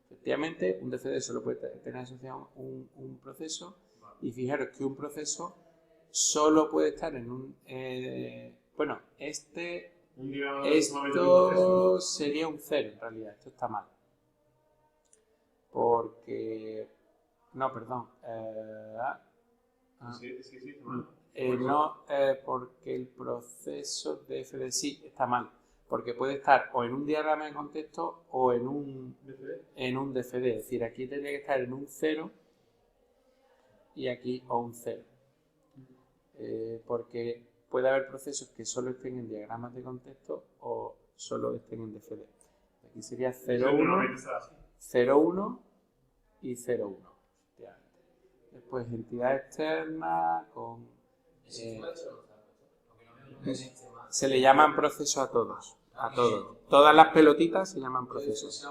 [SPEAKER 1] Efectivamente, un DFD solo puede tener asociado un proceso. Y fijaros que un proceso solo puede estar en un... esto sería un 0 en realidad. Esto está mal. Porque... No, perdón.
[SPEAKER 2] Sí, está mal.
[SPEAKER 1] Porque el proceso de DFD sí está mal. Porque puede estar o en un diagrama de contexto o en un DFD. Es decir, aquí tendría que estar en un 0 y aquí o un 0. Porque puede haber procesos que solo estén en diagramas de contexto o solo estén en DFD. Aquí sería 0, 1, 0, 1 y 0, 1. Después entidad externa con... se le llaman procesos a todos. A todos. Todas las pelotitas se llaman procesos.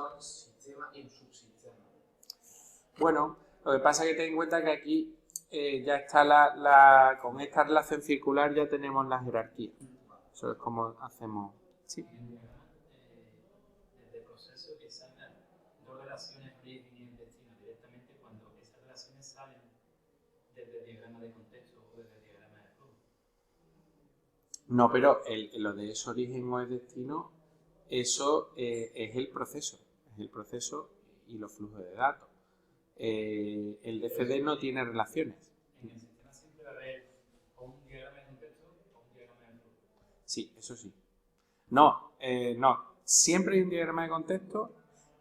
[SPEAKER 1] Bueno, lo que pasa es que ten en cuenta que aquí ya está con esta relación circular ya tenemos la jerarquía. Eso es como hacemos. Sí.
[SPEAKER 4] Desde proceso que sacan dos relaciones origen y destino directamente cuando esas relaciones salen desde el diagrama de contexto o desde el diagrama de flujo.
[SPEAKER 1] No, pero lo de es origen o es destino, eso es el proceso. Es el proceso y los flujos de datos. El DFD no tiene relaciones.
[SPEAKER 4] En el sistema siempre va a haber o un diagrama de contexto o un diagrama de flujo.
[SPEAKER 1] Sí, eso sí. No. Siempre hay un diagrama de contexto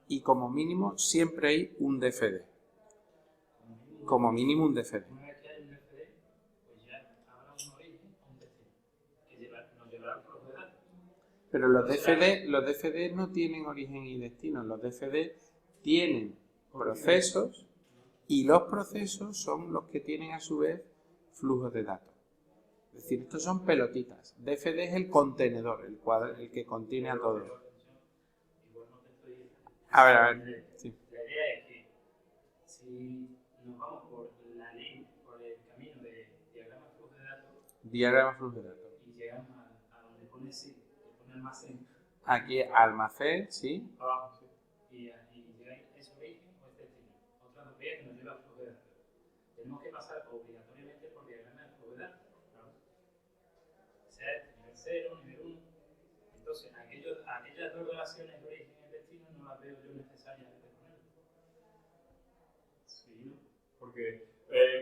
[SPEAKER 1] y como mínimo siempre hay un DFD. Como mínimo un DFD.
[SPEAKER 4] Una vez que hay un DFD, pues ya habrá un origen o un destino que nos llevará al flujo de datos.
[SPEAKER 1] Pero los DFD no tienen origen y destino. Los DFD tienen procesos y los procesos son los que tienen a su vez flujos de datos. Es decir, estos son pelotitas. DFD es el contenedor, el que contiene a todo. A ver. Sí.
[SPEAKER 4] La idea es que si nos vamos por la línea, por el camino de diagrama de flujo de datos,
[SPEAKER 1] Diagrama de flujo de datos.
[SPEAKER 4] y llegamos a donde pone sí, que pone almacén.
[SPEAKER 1] Aquí almacén, sí.
[SPEAKER 4] Y llega ese origen o este destino. Otra dos vías que nos lleva al flujo de datos. Tenemos que pasar obligatoriamente por diagrama de flujo de datos. Sea este nivel 0, nivel 1. Entonces, aquellas dos relaciones de origen y destino no las veo yo necesarias de poner.
[SPEAKER 2] Sí, ¿no? Porque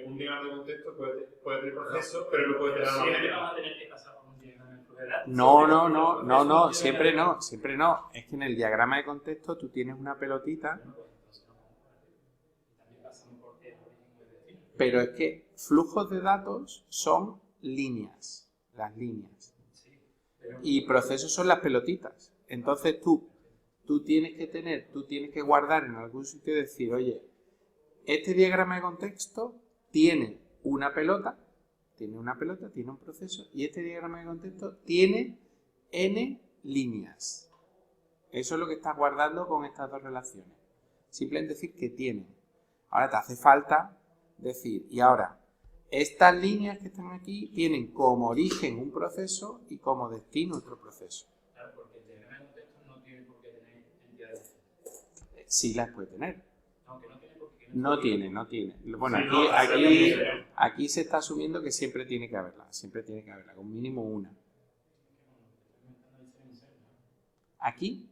[SPEAKER 2] un diagrama de contexto puede tener proceso, pero no puede tener
[SPEAKER 4] Siempre vamos a tener que pasar por un diagrama de flujo de datos.
[SPEAKER 1] No, siempre no. Es que en el diagrama de contexto tú tienes una pelotita, pero es que flujos de datos son líneas, las líneas. Y procesos son las pelotitas. Entonces tú tienes que guardar en algún sitio y decir, oye, este diagrama de contexto tiene una pelota tiene una pelota, tiene un proceso y este diagrama de contexto tiene n líneas. Eso es lo que estás guardando con estas dos relaciones. Simplemente decir que tienen. Ahora te hace falta decir, y ahora, estas líneas que están aquí tienen como origen un proceso y como destino otro proceso.
[SPEAKER 4] Claro, porque el diagrama de contexto no tiene por qué tener entidades.
[SPEAKER 1] Sí las puede tener.
[SPEAKER 4] Aunque no tiene por qué.
[SPEAKER 1] No tiene. Bueno, aquí se está asumiendo que siempre tiene que haberla, con mínimo una. Aquí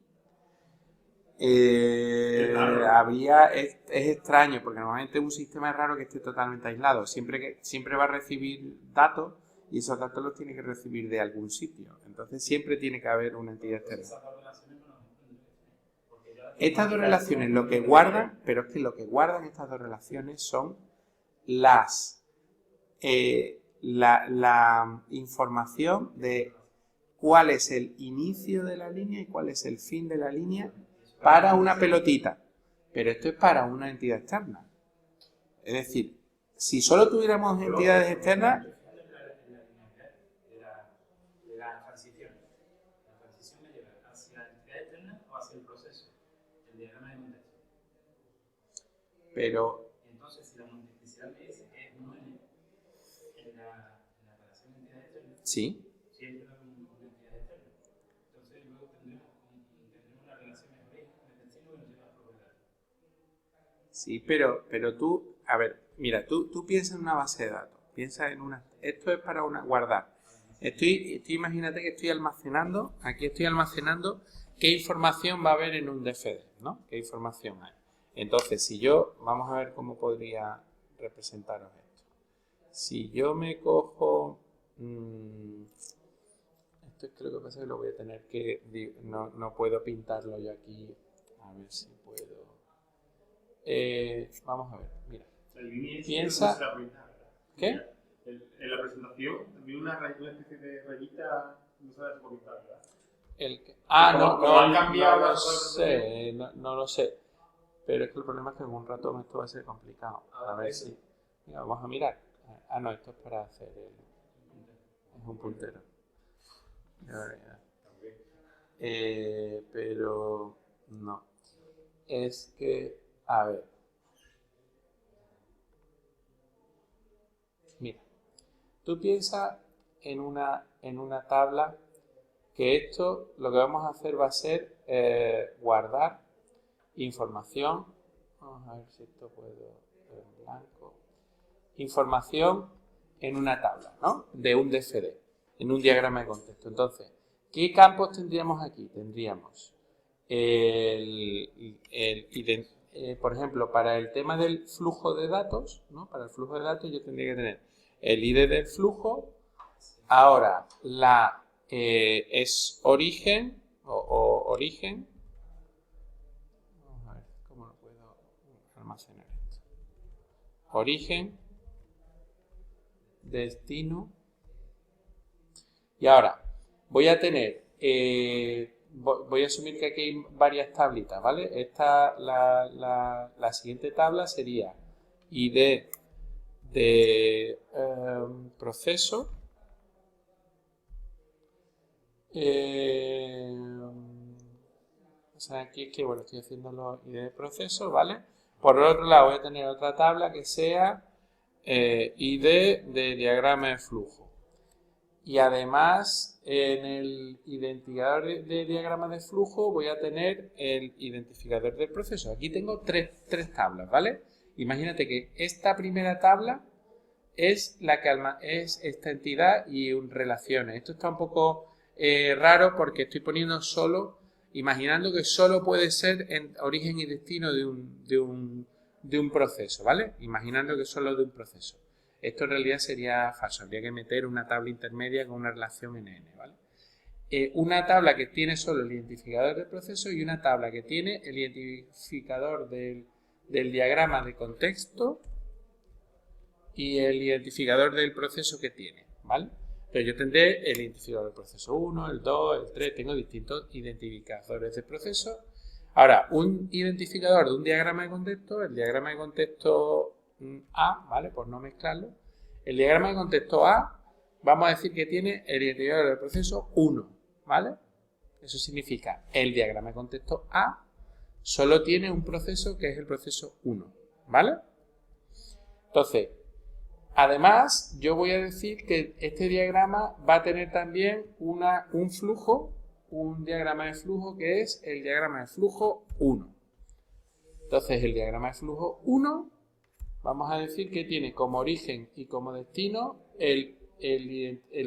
[SPEAKER 1] es extraño, porque normalmente un sistema es raro que esté totalmente aislado. Siempre va a recibir datos y esos datos los tiene que recibir de algún sitio. Entonces siempre tiene que haber una entidad externa. Estas dos relaciones lo que guardan, pero es que lo que guardan estas dos relaciones son la información de cuál es el inicio de la línea y cuál es el fin de la línea para una pelotita. Pero esto es para una entidad externa. Es decir, si solo tuviéramos entidades externas...
[SPEAKER 4] La transición me lleva hacia la entidad externa o hacia el proceso. El diagrama de contexto.
[SPEAKER 1] Pero...
[SPEAKER 4] Entonces, si la multiplicidad me dice que es un n en la relación de entidad externa,
[SPEAKER 1] sí.
[SPEAKER 4] Siempre da una entidad externa. Entonces, luego tendremos una relación de origen, de destino que nos lleva a propiedades.
[SPEAKER 1] Sí, pero tú, a ver, mira, tú piensas en una base de datos, piensas en una... Esto es para guardar. Imagínate que estoy almacenando qué información va a haber en un DFD, ¿no? ¿Qué información hay? Entonces, vamos a ver cómo podría representaros esto. Si yo me cojo... esto creo que pasa que lo voy a tener que... No puedo pintarlo yo aquí. A ver si puedo... vamos a ver, mira. Piensa... ¿Qué?
[SPEAKER 2] En la presentación vi una especie de rayita, no sabes por qué, ¿verdad?
[SPEAKER 1] No lo sé. Pero es que el problema es que en un rato esto va a ser complicado. A ver si... Mira, vamos a mirar. No, esto es para hacer es un puntero. Pero no. Es que... A ver. Mira. Tú piensas en una tabla que esto lo que vamos a hacer va a ser guardar información. Vamos a ver si esto puedo en blanco. Información en una tabla, ¿no? De un DFD, en un diagrama de contexto. Entonces, ¿qué campos tendríamos aquí? Tendríamos por ejemplo, para el tema del flujo de datos, ¿no? Para el flujo de datos yo tendría que tener el ID del flujo. Ahora, es origen o origen. Vamos a ver cómo lo puedo almacenar esto. Origen, destino. Y ahora, voy a tener... voy a asumir que aquí hay varias tablitas, ¿vale? La siguiente tabla sería ID de proceso. O sea, aquí es que, bueno, estoy haciendo los ID de proceso, ¿vale? Por el otro lado voy a tener otra tabla que sea ID de diagrama de flujo. Y además, en el identificador de diagrama de flujo voy a tener el identificador del proceso. Aquí tengo tres tablas, ¿vale? Imagínate que esta primera tabla es la que es esta entidad y relaciones. Esto está un poco raro porque estoy poniendo imaginando que solo puede ser en origen y destino de un proceso, ¿vale? Imaginando que solo de un proceso. Esto en realidad sería falso, habría que meter una tabla intermedia con una relación en n, ¿vale? Una tabla que tiene solo el identificador del proceso y una tabla que tiene el identificador del diagrama de contexto y el identificador del proceso que tiene, ¿vale? Entonces yo tendré el identificador del proceso 1, el 2, el 3, tengo distintos identificadores del proceso. Ahora, un identificador de un diagrama de contexto, el diagrama de contexto A, ¿vale? Por no mezclarlo, El diagrama de contexto A, vamos a decir que tiene el identificador del proceso 1, ¿vale? Eso significa, el diagrama de contexto A solo tiene un proceso que es el proceso 1, ¿vale? Entonces, además, yo voy a decir que este diagrama va a tener también un flujo, un diagrama de flujo que es el diagrama de flujo 1. Entonces, el diagrama de flujo 1, vamos a decir que tiene como origen y como destino el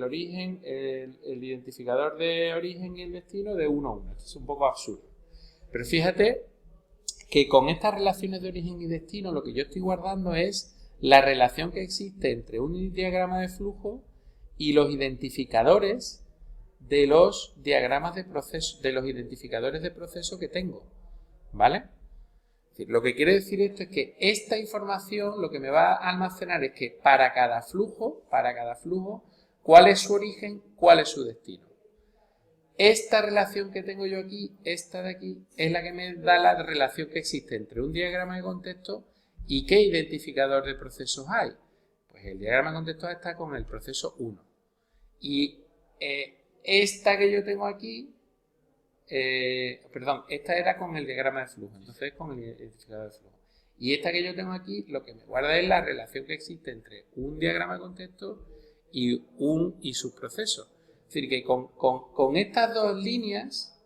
[SPEAKER 1] origen, el identificador de origen y el destino de 1 a 1. Esto es un poco absurdo. Pero fíjate que con estas relaciones de origen y destino lo que yo estoy guardando es la relación que existe entre un diagrama de flujo y los identificadores de los diagramas de proceso, de los identificadores de proceso que tengo, ¿vale? Es decir, lo que quiere decir esto es que esta información lo que me va a almacenar es que para cada flujo, cuál es su origen, cuál es su destino. Esta relación que tengo yo aquí, esta de aquí, es la que me da la relación que existe entre un diagrama de contexto y qué identificador de procesos hay. Pues el diagrama de contexto está con el proceso 1. Y esta que yo tengo aquí, esta era con el diagrama de flujo, entonces con el identificador de flujo. Y esta que yo tengo aquí, lo que me guarda es la relación que existe entre un diagrama de contexto y sus procesos. Es decir, que con estas dos líneas,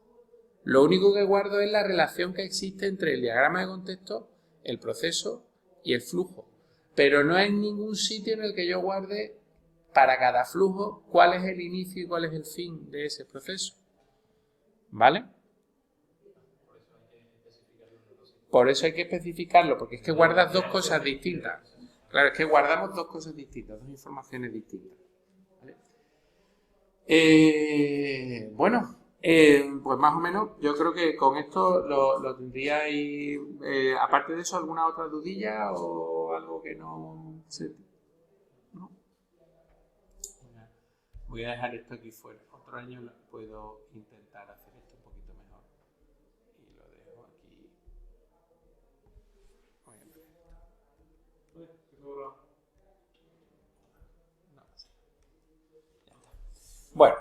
[SPEAKER 1] lo único que guardo es la relación que existe entre el diagrama de contexto, el proceso y el flujo. Pero no hay ningún sitio en el que yo guarde para cada flujo cuál es el inicio y cuál es el fin de ese proceso. ¿Vale? Por eso hay que especificarlo, porque es que guardas dos cosas distintas. Claro, es que guardamos dos cosas distintas, dos informaciones distintas. ¿Vale? Bueno, pues más o menos yo creo que con esto lo tendríais. Aparte de eso, ¿alguna otra dudilla o algo que no se... ¿No? Voy a dejar esto aquí fuera. Otro año puedo intentar hacer esto un poquito mejor. Y lo dejo aquí. Voy a poner esto. No pasa nada. Ya está. Bueno,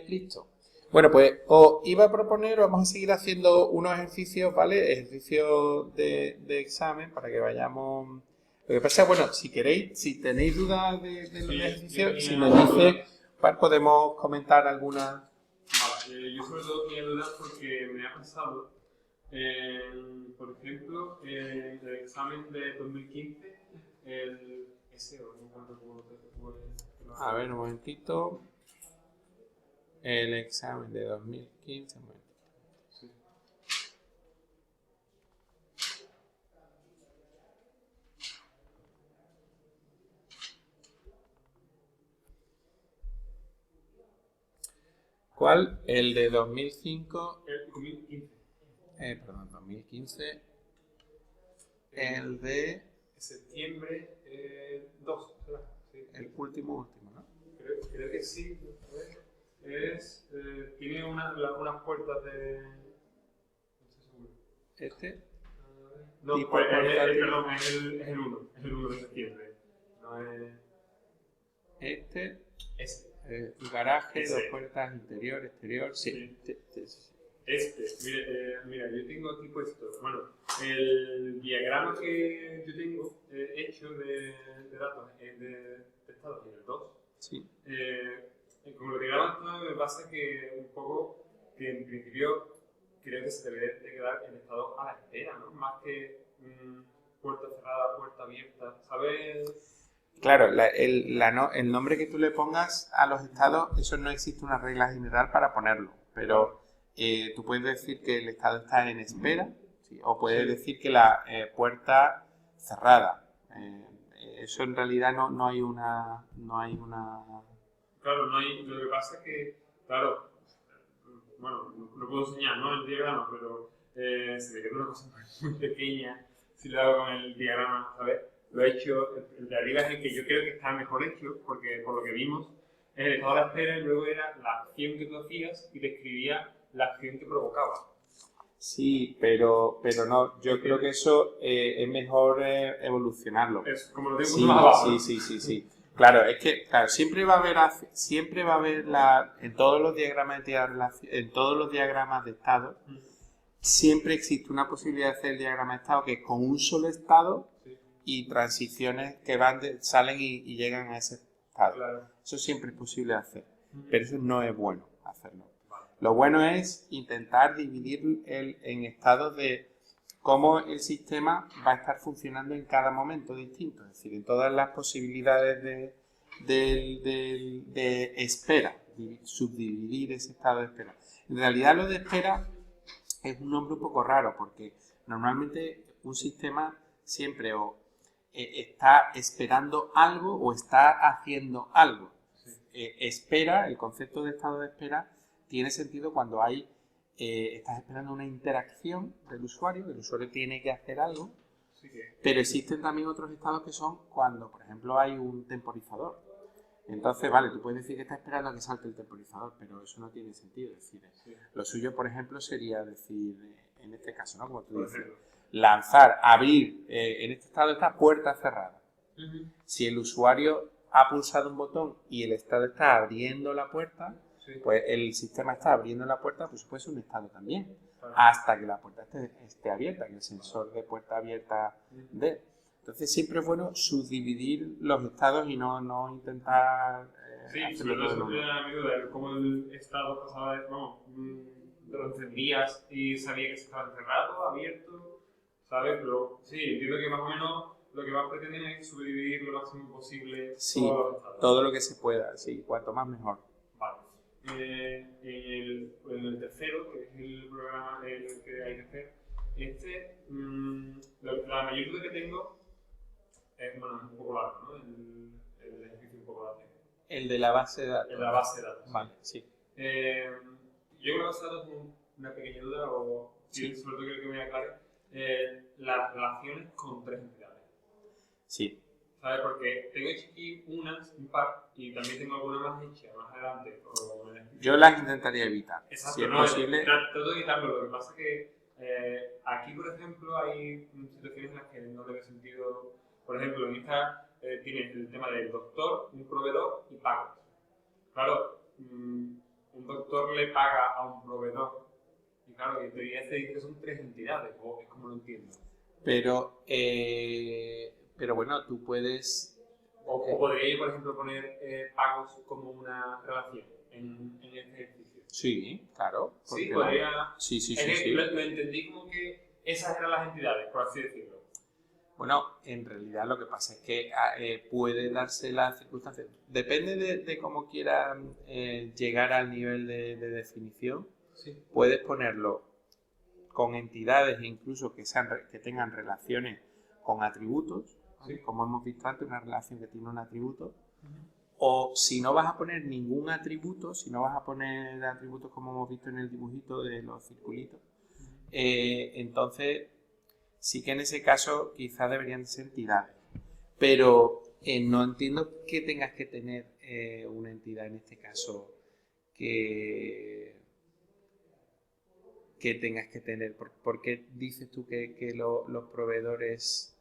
[SPEAKER 1] listo. Bueno, pues os iba a proponer, vamos a seguir haciendo unos ejercicios, ¿vale? Ejercicios de examen para que vayamos... Lo que pasa es, bueno, si queréis, si tenéis dudas de los ejercicios, si me dice, ¿cuál podemos comentar alguna?
[SPEAKER 2] Vale, yo sobre todo tenía dudas porque me ha pasado, por ejemplo, el examen de 2015, el SEO, no cuánto como
[SPEAKER 1] A ver, un momentito. El examen de 2015, un momentito.
[SPEAKER 2] Sí.
[SPEAKER 1] ¿Cuál? El de 2005.
[SPEAKER 2] El 2015.
[SPEAKER 1] Perdón, 2015. El de...
[SPEAKER 2] Septiembre 2, ¿verdad? Sí.
[SPEAKER 1] El último, ¿no?
[SPEAKER 2] Creo que sí. A ver. Tiene unas puertas de... No estoy seguro.
[SPEAKER 1] Este.
[SPEAKER 2] No,
[SPEAKER 1] Tipo
[SPEAKER 2] pues,
[SPEAKER 1] portátil.
[SPEAKER 2] perdón, es el 1. Es el 1 de septiembre. No es...
[SPEAKER 1] Este.
[SPEAKER 2] Ese.
[SPEAKER 1] Garaje,
[SPEAKER 2] Ese.
[SPEAKER 1] 2 puertas, interior, exterior. Sí.
[SPEAKER 2] Mira, yo tengo aquí puesto, bueno, el diagrama que yo tengo hecho de datos de estado en el 2.
[SPEAKER 1] Sí.
[SPEAKER 2] Como lo que grabas me pasa que un poco, que en principio creo que se debe de quedar en estado a la espera, ¿no? Más que puerta cerrada, puerta abierta, ¿sabes?
[SPEAKER 1] Claro, el nombre que tú le pongas a los estados, eso no existe una regla general para ponerlo, pero tú puedes decir que el estado está en espera, ¿sí? O puedes decir que la puerta cerrada. Eso en realidad no hay una...
[SPEAKER 2] Claro, no hay, lo que pasa es que, claro, bueno, no puedo enseñar, ¿no? El diagrama, pero se ve que es una cosa muy pequeña si lo hago con el diagrama, ¿sabes? Lo he hecho, el de arriba es el que yo creo que está mejor hecho, porque por lo que vimos, el estado de espera y luego era la acción que tú hacías y describía la acción que provocaba.
[SPEAKER 1] Sí, pero no, yo creo que eso es mejor evolucionarlo.
[SPEAKER 2] Es como lo tengo
[SPEAKER 1] Sí,
[SPEAKER 2] más abajo.
[SPEAKER 1] sí. Claro, es que claro, siempre va a haber en todos los diagramas en todos los diagramas de estado, siempre existe una posibilidad de hacer el diagrama de estado que es con un solo estado y transiciones que salen y llegan a ese estado.
[SPEAKER 2] Claro.
[SPEAKER 1] Eso siempre es posible de hacer, pero eso no es bueno hacerlo. Lo bueno es intentar dividir en estados de cómo el sistema va a estar funcionando en cada momento distinto, es decir, en todas las posibilidades de espera, subdividir ese estado de espera. En realidad lo de espera es un nombre un poco raro porque normalmente un sistema siempre está esperando algo o está haciendo algo. Espera, el concepto de estado de espera tiene sentido cuando estás esperando una interacción del usuario, el usuario tiene que hacer algo, pero existen también otros estados que son cuando, por ejemplo, hay un temporizador. Entonces, vale, tú puedes decir que estás esperando a que salte el temporizador, pero eso no tiene sentido. Es decir, lo suyo, por ejemplo, sería decir, en este caso, ¿no? Como tú dices, abrir, en este estado está puerta cerrada. Si el usuario ha pulsado un botón y el estado está abriendo la puerta, pues el sistema está abriendo la puerta, pues puede ser un estado también, hasta que la puerta esté abierta, que el sensor de puerta abierta dé. Entonces siempre es bueno subdividir los estados y no intentar
[SPEAKER 2] hacerlo todo. Eso era mi duda, cómo el estado pasaba lo encendías y sabía que estaba encerrado, abierto, ¿sabes? Pero sí, entiendo que más o menos lo que vas pretendiendo es subdividir lo máximo posible todos los estados.
[SPEAKER 1] Todo lo que se pueda, sí, cuanto más mejor.
[SPEAKER 2] Vale. En el tercero, que es el programa que hay que hacer, la mayor duda que tengo es un poco largo, ¿no? El ejercicio un poco largo.
[SPEAKER 1] El de la base de datos.
[SPEAKER 2] El de la base de datos.
[SPEAKER 1] Vale, sí.
[SPEAKER 2] Yo con la base de datos tengo una pequeña duda, sobre todo creo que me aclare, las relaciones con tres entidades.
[SPEAKER 1] Sí.
[SPEAKER 2] ¿Sabes? Porque tengo hecho aquí un par, y también tengo alguna más hecha más adelante.
[SPEAKER 1] Yo las intentaría evitar.
[SPEAKER 2] Exacto,
[SPEAKER 1] si es posible.
[SPEAKER 2] Trato de evitarlo. Lo que pasa es que aquí, por ejemplo, hay situaciones en las que no tiene sentido. Por ejemplo, en esta tienes el tema del doctor, un proveedor y pagos. Claro, un doctor le paga a un proveedor. Y claro, en teoría se dice que son tres entidades, o es como lo entiendo.
[SPEAKER 1] Pero bueno, tú puedes...
[SPEAKER 2] O podría yo, por ejemplo, poner pagos como una relación en este ejercicio.
[SPEAKER 1] Sí, claro.
[SPEAKER 2] Sí, podría...
[SPEAKER 1] Sí.
[SPEAKER 2] Lo entendí como que esas eran las entidades, por así decirlo.
[SPEAKER 1] Bueno, en realidad lo que pasa es que puede darse la circunstancia. Depende de cómo quieran llegar al nivel de definición.
[SPEAKER 2] Sí.
[SPEAKER 1] Puedes ponerlo con entidades incluso que tengan relaciones con atributos, ¿vale? Como hemos visto antes, una relación que tiene un atributo. O si no vas a poner ningún atributo, si no vas a poner atributos como hemos visto en el dibujito de los circulitos, entonces sí que en ese caso quizás deberían ser entidades. Pero no entiendo que tengas que tener una entidad en este caso que tengas que tener. ¿Por qué dices tú que los proveedores,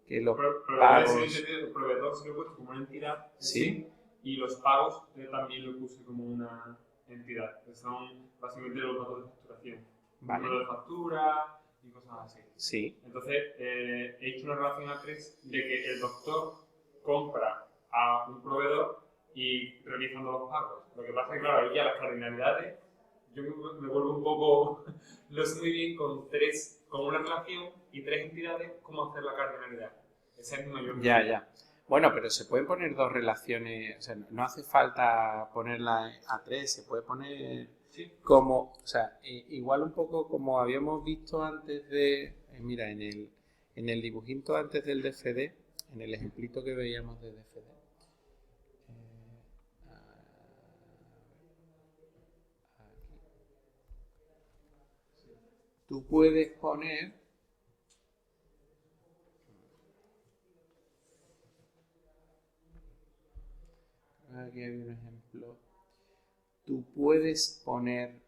[SPEAKER 1] que los pagos...
[SPEAKER 2] El proveedor se lo he puesto como una entidad,
[SPEAKER 1] ¿sí?
[SPEAKER 2] Y los pagos también lo puse como una entidad, que son básicamente los datos de facturación.
[SPEAKER 1] Vale.
[SPEAKER 2] Número de factura y cosas así.
[SPEAKER 1] Sí.
[SPEAKER 2] Entonces, he hecho una relación a tres de que el doctor compra a un proveedor y realizando los pagos. Lo que pasa es que, claro, ahí ya las cardinalidades, yo me vuelvo un poco, no sé muy bien con una relación y tres entidades, cómo hacer la cardinalidad. Esa es mi mayor duda.
[SPEAKER 1] Ya. Bueno, pero se pueden poner dos relaciones, o sea, no hace falta ponerla a tres, se puede poner como, o sea, igual un poco como habíamos visto antes de, mira, en el dibujito antes del DFD, en el ejemplito que veíamos de DFD. Tú puedes poner... Aquí hay un ejemplo. Tú puedes poner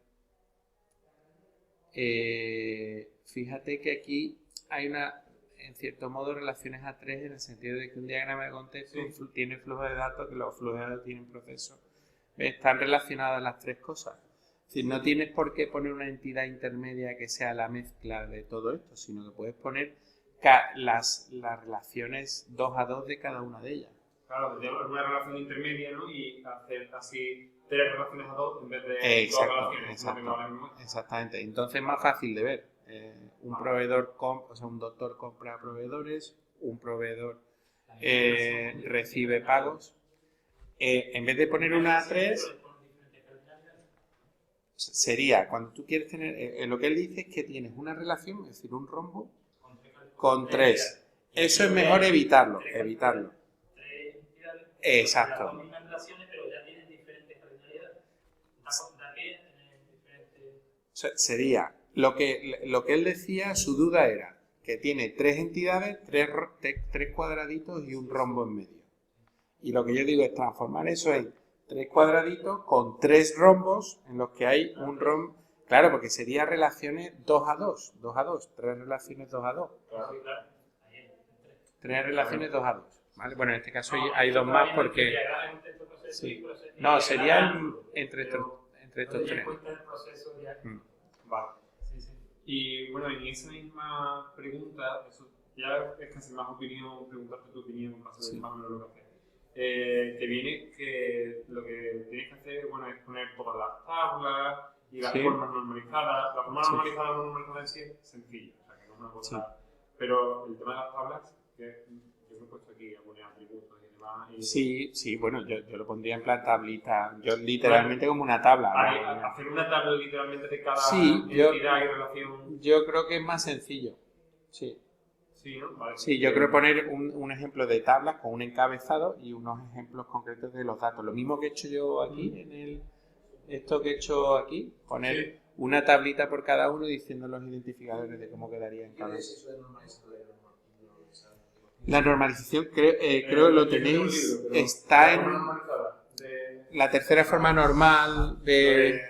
[SPEAKER 1] fíjate que aquí hay en cierto modo, relaciones a tres en el sentido de que un diagrama de contexto tiene flujo de datos, que los flujos de datos tienen procesos. Están relacionadas las tres cosas. Es decir, no tienes por qué poner una entidad intermedia que sea la mezcla de todo esto, sino que puedes poner las relaciones 2 a 2 de cada una de ellas.
[SPEAKER 2] Claro, una relación intermedia, ¿no? Y hacer así 3 relaciones a 2 en vez de 2 relaciones.
[SPEAKER 1] Exactamente. Entonces es más fácil de ver. Un proveedor, un doctor compra proveedores, un proveedor recibe pagos. En vez de poner una 3, sería, cuando tú quieres tener, lo que él dice es que tienes una relación, es decir, un rombo, con 3. Eso es mejor evitarlo. Exacto. Sería, lo que él decía, su duda era que tiene 3 entidades, 3 cuadraditos y un rombo en medio. Y lo que yo digo es transformar eso en 3 cuadraditos con 3 rombos en los que hay un rombo. Claro, porque sería relaciones 2 a 2, 3 relaciones 2 a 2. 3 relaciones 2 a 2. ¿Vale? Bueno, en este caso hay 2 más porque... Sí. No, sería entre estos 3.
[SPEAKER 2] Vale. Y bueno, en esa misma pregunta, eso ya es casi más opinión, preguntarte tu opinión para saber más o menos lo que hacer. Te viene que lo que tienes que hacer, bueno, es poner todas las tablas y las formas normalizadas. La forma normalizada en sí es sencilla, o sea, que no es una cosa... Pero el tema de las tablas, que yo me he puesto aquí a poner atributos y demás...
[SPEAKER 1] Sí, bueno, yo lo pondría en plan tablita, yo literalmente como una tabla.
[SPEAKER 2] Hacer una tabla literalmente de cada
[SPEAKER 1] entidad
[SPEAKER 2] y relación...
[SPEAKER 1] Yo creo que es más sencillo, sí.
[SPEAKER 2] Sí, ¿no? Vale.
[SPEAKER 1] Sí, yo creo poner un ejemplo de tablas con un encabezado y unos ejemplos concretos de los datos. Lo mismo que he hecho yo aquí, esto que he hecho aquí, poner una tablita por cada uno diciendo los identificadores de cómo quedaría en cada uno. La normalización, creo que lo tenéis, está en la tercera forma normal de...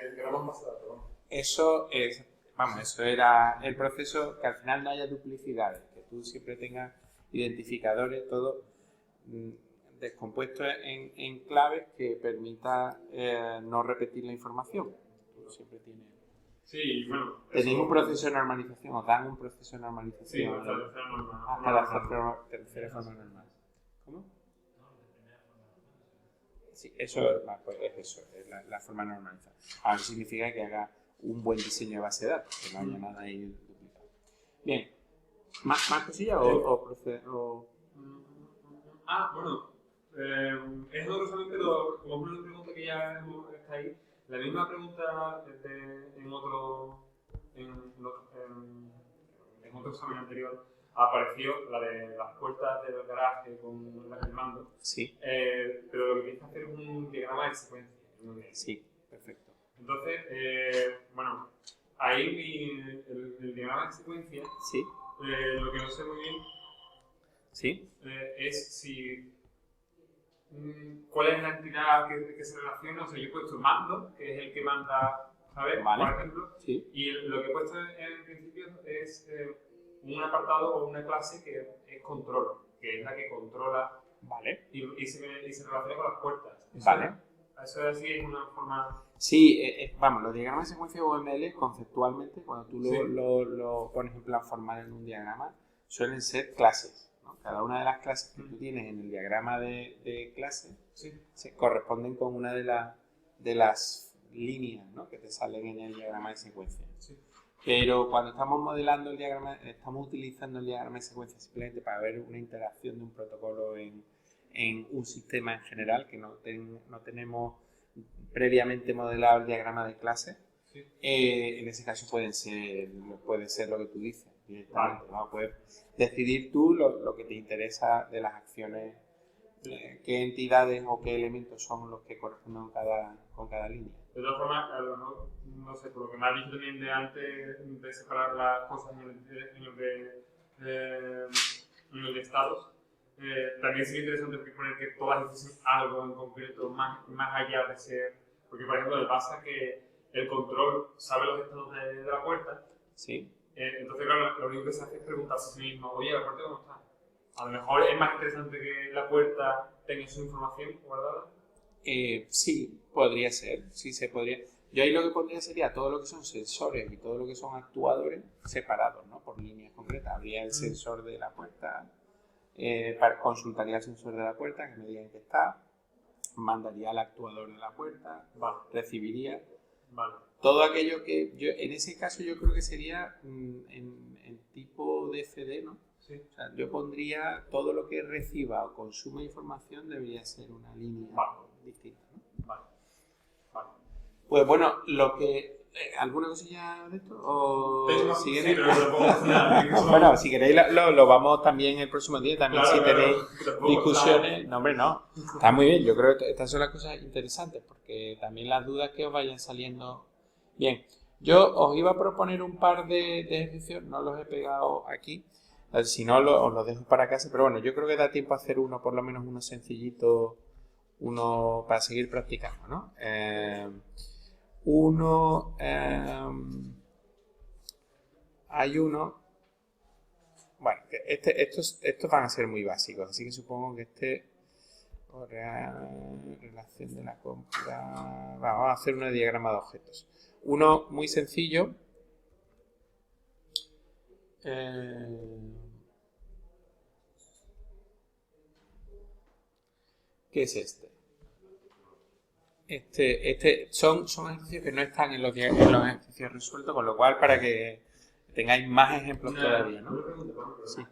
[SPEAKER 1] Eso es, eso era el proceso, que al final no haya duplicidades, que tú siempre tengas identificadores, todo descompuesto en claves que permita no repetir la información. Tú siempre tienes...
[SPEAKER 2] Sí, bueno...
[SPEAKER 1] ¿Tenéis un proceso de normalización? ¿Os dan un proceso de normalización?
[SPEAKER 2] Sí, hasta
[SPEAKER 1] la tercera forma normal. ¿Cómo? Sí, eso es eso, es la forma normalizada. Ahora significa que haga un buen diseño de base de datos, que no haya nada ahí duplicado. Bien. ¿Más cosillas o
[SPEAKER 2] bueno. Es dolorosamente, como una pregunta que ya está ahí, la misma pregunta en otro examen anterior apareció, la de las puertas del garaje con el mando.
[SPEAKER 1] Sí.
[SPEAKER 2] Pero lo que tienes que hacer es un diagrama de secuencia.
[SPEAKER 1] Sí, perfecto.
[SPEAKER 2] Entonces, bueno, ahí el diagrama de secuencia,
[SPEAKER 1] sí.
[SPEAKER 2] Lo que no sé muy bien
[SPEAKER 1] sí.
[SPEAKER 2] Es si cuál es la entidad que se relaciona. O sea, yo he puesto mando, que es el que manda, ¿sabes?
[SPEAKER 1] Vale.
[SPEAKER 2] Por ejemplo. Sí. Y lo que he puesto en principio es un apartado o una clase que es control, que es la que controla.
[SPEAKER 1] Vale.
[SPEAKER 2] Y se relaciona con las puertas.
[SPEAKER 1] Vale.
[SPEAKER 2] Eso así es una forma...
[SPEAKER 1] Sí, los diagramas de secuencia UML conceptualmente, cuando tú lo pones en plan formal en un diagrama, suelen ser clases, ¿no? Cada una de las clases que tú tienes en el diagrama de clase se corresponden con una de las líneas, ¿no?, que te salen en el diagrama de secuencia. Sí. Pero cuando estamos modelando el diagrama, estamos utilizando el diagrama de secuencia simplemente para ver una interacción de un protocolo en un sistema en general, que no tenemos previamente modelado el diagrama de clase. Sí. En ese caso puede ser lo que tú dices directamente. Vale. ¿No? Puedes decidir tú lo que te interesa de las acciones, qué entidades o qué elementos son los que corresponden con cada línea.
[SPEAKER 2] De todas formas, a lo mejor, no sé, por lo que me has dicho también de antes de separar las cosas en los de estados, también sería interesante poner que todas dicen algo en concreto, más allá de ser... Porque, por ejemplo, me pasa que el control sabe los estados de la puerta,
[SPEAKER 1] Sí.
[SPEAKER 2] Entonces, claro, lo único que se hace es preguntarse a sí mismo, oye, ¿la puerta cómo está? A lo mejor es más interesante que la puerta tenga su información guardada.
[SPEAKER 1] Sí, podría ser, sí se podría. Yo ahí lo que pondría sería todo lo que son sensores y todo lo que son actuadores separados, ¿no? Por líneas concretas. Habría el sensor de la puerta, consultaría el sensor de la puerta que me diga en qué está, mandaría al actuador de la puerta,
[SPEAKER 2] Vale.
[SPEAKER 1] recibiría.
[SPEAKER 2] Vale.
[SPEAKER 1] Todo aquello que yo, en ese caso yo creo que sería en tipo DFD, ¿no?
[SPEAKER 2] Sí.
[SPEAKER 1] O sea, yo pondría todo lo que reciba o consuma información debería ser una línea distinta, ¿no?
[SPEAKER 2] Vale. Vale.
[SPEAKER 1] Pues bueno, lo que... ¿alguna cosilla de esto? ¿O si
[SPEAKER 2] Sí,
[SPEAKER 1] queréis?
[SPEAKER 2] pero no lo puedo hacer.
[SPEAKER 1] Bueno, si queréis lo vamos también el próximo día. También
[SPEAKER 2] Claro,
[SPEAKER 1] si
[SPEAKER 2] claro.
[SPEAKER 1] tenéis
[SPEAKER 2] Tampoco,
[SPEAKER 1] discusiones... No, hombre, no. Está muy bien. Yo creo que estas son las cosas interesantes porque también las dudas que os vayan saliendo... Bien, yo os iba a proponer un par de ejercicios. No los he pegado aquí. Si no, os los dejo para casa. Pero bueno, yo creo que da tiempo a hacer uno, por lo menos uno sencillito, uno para seguir practicando, ¿no? Hay uno, bueno, estos van a ser muy básicos, así que supongo que relación de la compra, vamos a hacer un diagrama de objetos. Uno muy sencillo, ¿qué es este? Son ejercicios que no están en los ejercicios resueltos, con lo cual para que tengáis más ejemplos todavía, ¿no?
[SPEAKER 2] Una pregunta, Pablo,
[SPEAKER 1] Sí.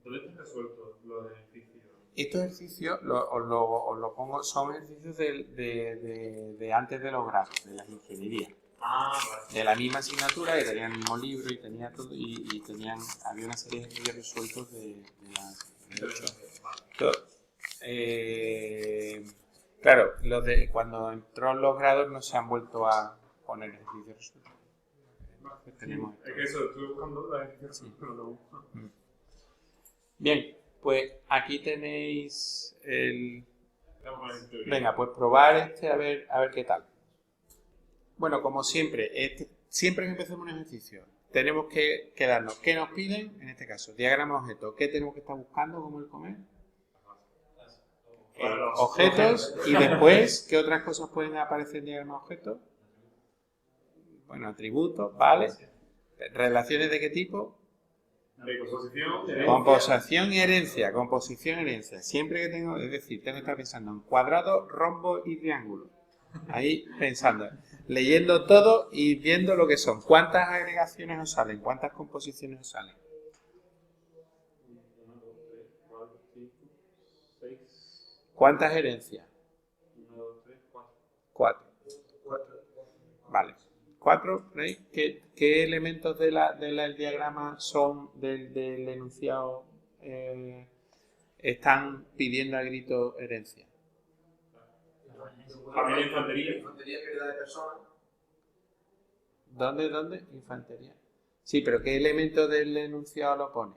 [SPEAKER 2] ¿dónde están resueltos los ejercicios?
[SPEAKER 1] Estos ejercicios, os lo pongo, son ejercicios de antes de los grados, de las ingenierías.
[SPEAKER 2] Ah, vale.
[SPEAKER 1] De la misma asignatura, que tenían el mismo libro y tenía todo, y había una serie de ejercicios resueltos de claro, cuando entró en los grados no se han vuelto a poner ejercicios resueltos. Tenemos
[SPEAKER 2] Es que eso, estuve buscando los ejercicios, pero no lo busco.
[SPEAKER 1] Bien, pues aquí tenéis el...
[SPEAKER 2] Estamos en teoría.
[SPEAKER 1] Venga, pues probar a ver qué tal. Bueno, como siempre, siempre que empecemos un ejercicio, tenemos que quedarnos. ¿Qué nos piden? En este caso, diagrama objeto. ¿Qué tenemos que estar buscando como el comer? Objetos. Y después, ¿qué otras cosas pueden aparecer en diagrama objeto? Bueno, atributos, ¿vale? ¿Relaciones de qué tipo?
[SPEAKER 2] De composición,
[SPEAKER 1] composición y herencia. Siempre que tengo que estar pensando en cuadrados, rombos y triángulos. Ahí pensando, leyendo todo y viendo lo que son. ¿Cuántas agregaciones os salen? ¿Cuántas composiciones os salen?
[SPEAKER 2] 1, 2, 3, 4, 5, 6.
[SPEAKER 1] ¿Cuántas herencias?
[SPEAKER 2] 1, 2, 3, 4.
[SPEAKER 1] 4. Vale. 4, ¿veis? ¿Qué elementos del diagrama son del enunciado están pidiendo a grito herencia?
[SPEAKER 2] Familia infantería.
[SPEAKER 3] Infantería que era de personas.
[SPEAKER 1] ¿Dónde? Infantería. Sí, pero ¿qué elemento del enunciado lo pone?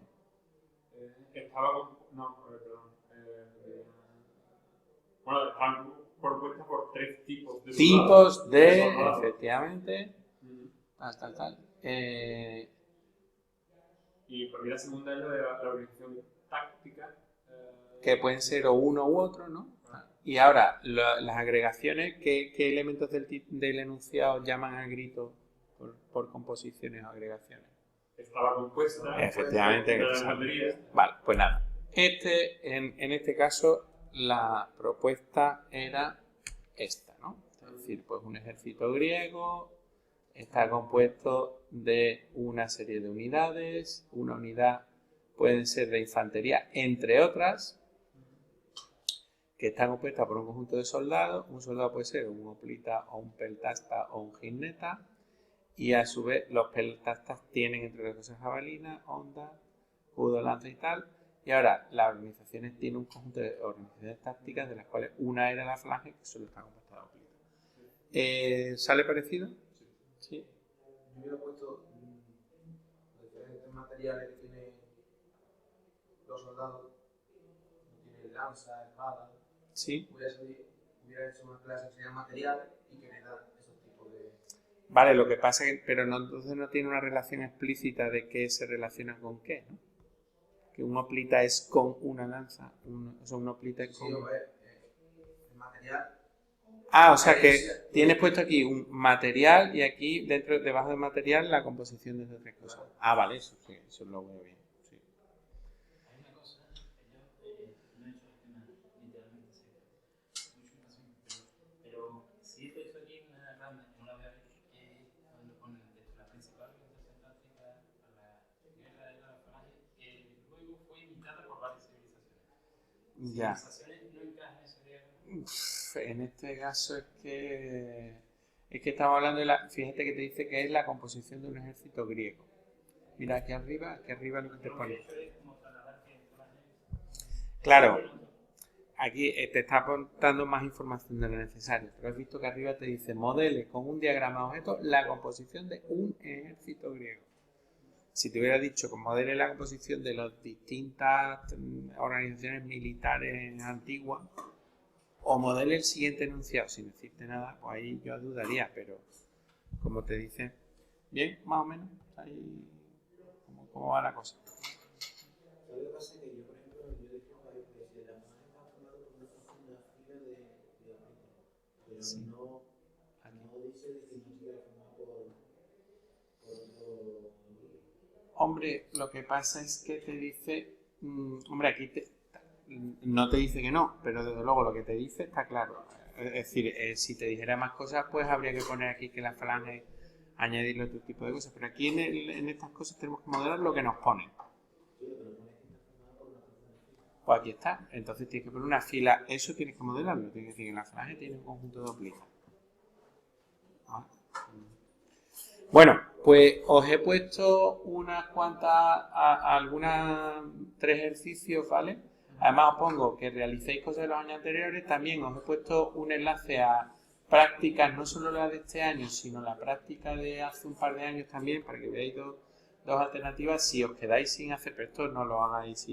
[SPEAKER 2] Estaba... No, perdón. Bueno, están propuestas por 3 tipos de...
[SPEAKER 1] Tipos de...
[SPEAKER 2] soldados.
[SPEAKER 1] Efectivamente. Tal.
[SPEAKER 2] Y por mí la segunda es la de la organización táctica.
[SPEAKER 1] Que pueden ser o uno u otro, ¿no? Y ahora, las agregaciones, ¿qué elementos del enunciado llaman al grito por composiciones o agregaciones?
[SPEAKER 2] Estaba compuesta.
[SPEAKER 1] Efectivamente.
[SPEAKER 2] De la infantería.
[SPEAKER 1] Vale, pues nada. En este caso, la propuesta era esta, ¿no? Es decir, pues un ejército griego está compuesto de una serie de unidades. Una unidad puede ser de infantería, entre otras, que están compuestas por un conjunto de soldados. Un soldado puede ser un hoplita o un peltasta o un jineta. Y a su vez los peltastas tienen entre las cosas jabalinas, ondas, escudo, lanza y tal. Y ahora las organizaciones tienen un conjunto de organizaciones tácticas de las cuales una era la falange que solo está compuesta de hoplitas. ¿Sale parecido? Sí.
[SPEAKER 3] Yo hubiera puesto los diferentes materiales que tienen los soldados. Tienen lanza, espada.
[SPEAKER 1] Sí.
[SPEAKER 3] Hubiera hecho una clase que se llama materiales y que me da esos tipos de...
[SPEAKER 1] Vale, lo que pasa es que, pero no, entonces no tiene una relación explícita de qué se relaciona con qué, ¿no? Que un hoplita es con una lanza, o sea, un hoplita es con...
[SPEAKER 3] Sí, hombre, el material.
[SPEAKER 1] Ah, o sea que tienes puesto aquí un material y aquí debajo del material la composición de esas tres cosas. Ah, vale, eso sí, eso lo veo bien. Sí.
[SPEAKER 4] Hay una cosa que yo no he hecho esquema literalmente seco, mucha información, pero sí he puesto aquí una rama, no la veo ahí, donde pone el texto, la principal organización táctica a la guerra de la falange, que luego fue imitada por varias civilizaciones.
[SPEAKER 1] Ya.
[SPEAKER 4] Civilizaciones no encajan en ese diagrama.
[SPEAKER 1] En este caso es que estamos hablando de la... Fíjate que te dice que es la composición de un ejército griego. Mira aquí arriba lo que te pone. Claro, aquí te está aportando más información de lo necesario. Pero has visto que arriba te dice modele con un diagrama de objetos la composición de un ejército griego. Si te hubiera dicho que modele la composición de las distintas organizaciones militares antiguas, o modele el siguiente enunciado sin decirte nada, pues ahí yo dudaría, pero como te dice, bien, más o menos, ahí cómo va la cosa.
[SPEAKER 5] Lo que pasa es que yo, por ejemplo, yo he dicho varias veces, la imagen está formada por una fila de pero
[SPEAKER 1] Sí.
[SPEAKER 5] no dice de que no estuviera formada por otro...
[SPEAKER 1] Hombre, lo que pasa es que te dice, hombre, aquí no te dice que no, pero desde luego lo que te dice está claro. Es decir, si te dijera más cosas, pues habría que poner aquí que la falange, añadirle otro tipo de cosas. Pero aquí en estas cosas tenemos que modelar lo que nos ponen. Pues aquí está. Entonces tienes que poner una fila. Eso tienes que modelarlo. Tienes que decir que la falange tiene un conjunto de oblitas. ¿Vale? Bueno, pues os he puesto unas cuantas, algunas 3 ejercicios, ¿vale? Además os pongo que realicéis cosas de los años anteriores. También os he puesto un enlace a prácticas, no solo la de este año, sino la práctica de hace un par de años también, para que veáis dos alternativas. Si os quedáis sin hacer, pero esto no lo hagáis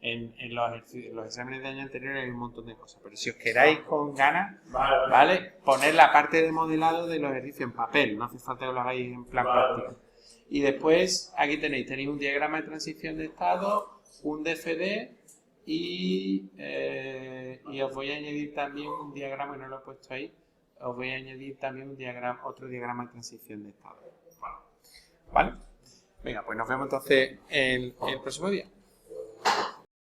[SPEAKER 1] en los exámenes de año anteriores hay un montón de cosas. Pero si os quedáis con ganas, ¿vale? Poner la parte de modelado de los ejercicios en papel, no hace falta que lo hagáis en plan práctico. Y después, aquí tenéis un diagrama de transición de estado, un DFD y os voy a añadir también un diagrama, no lo he puesto ahí, os voy a añadir también otro diagrama de transición de estado. ¿Vale? Venga, pues nos vemos entonces el próximo día.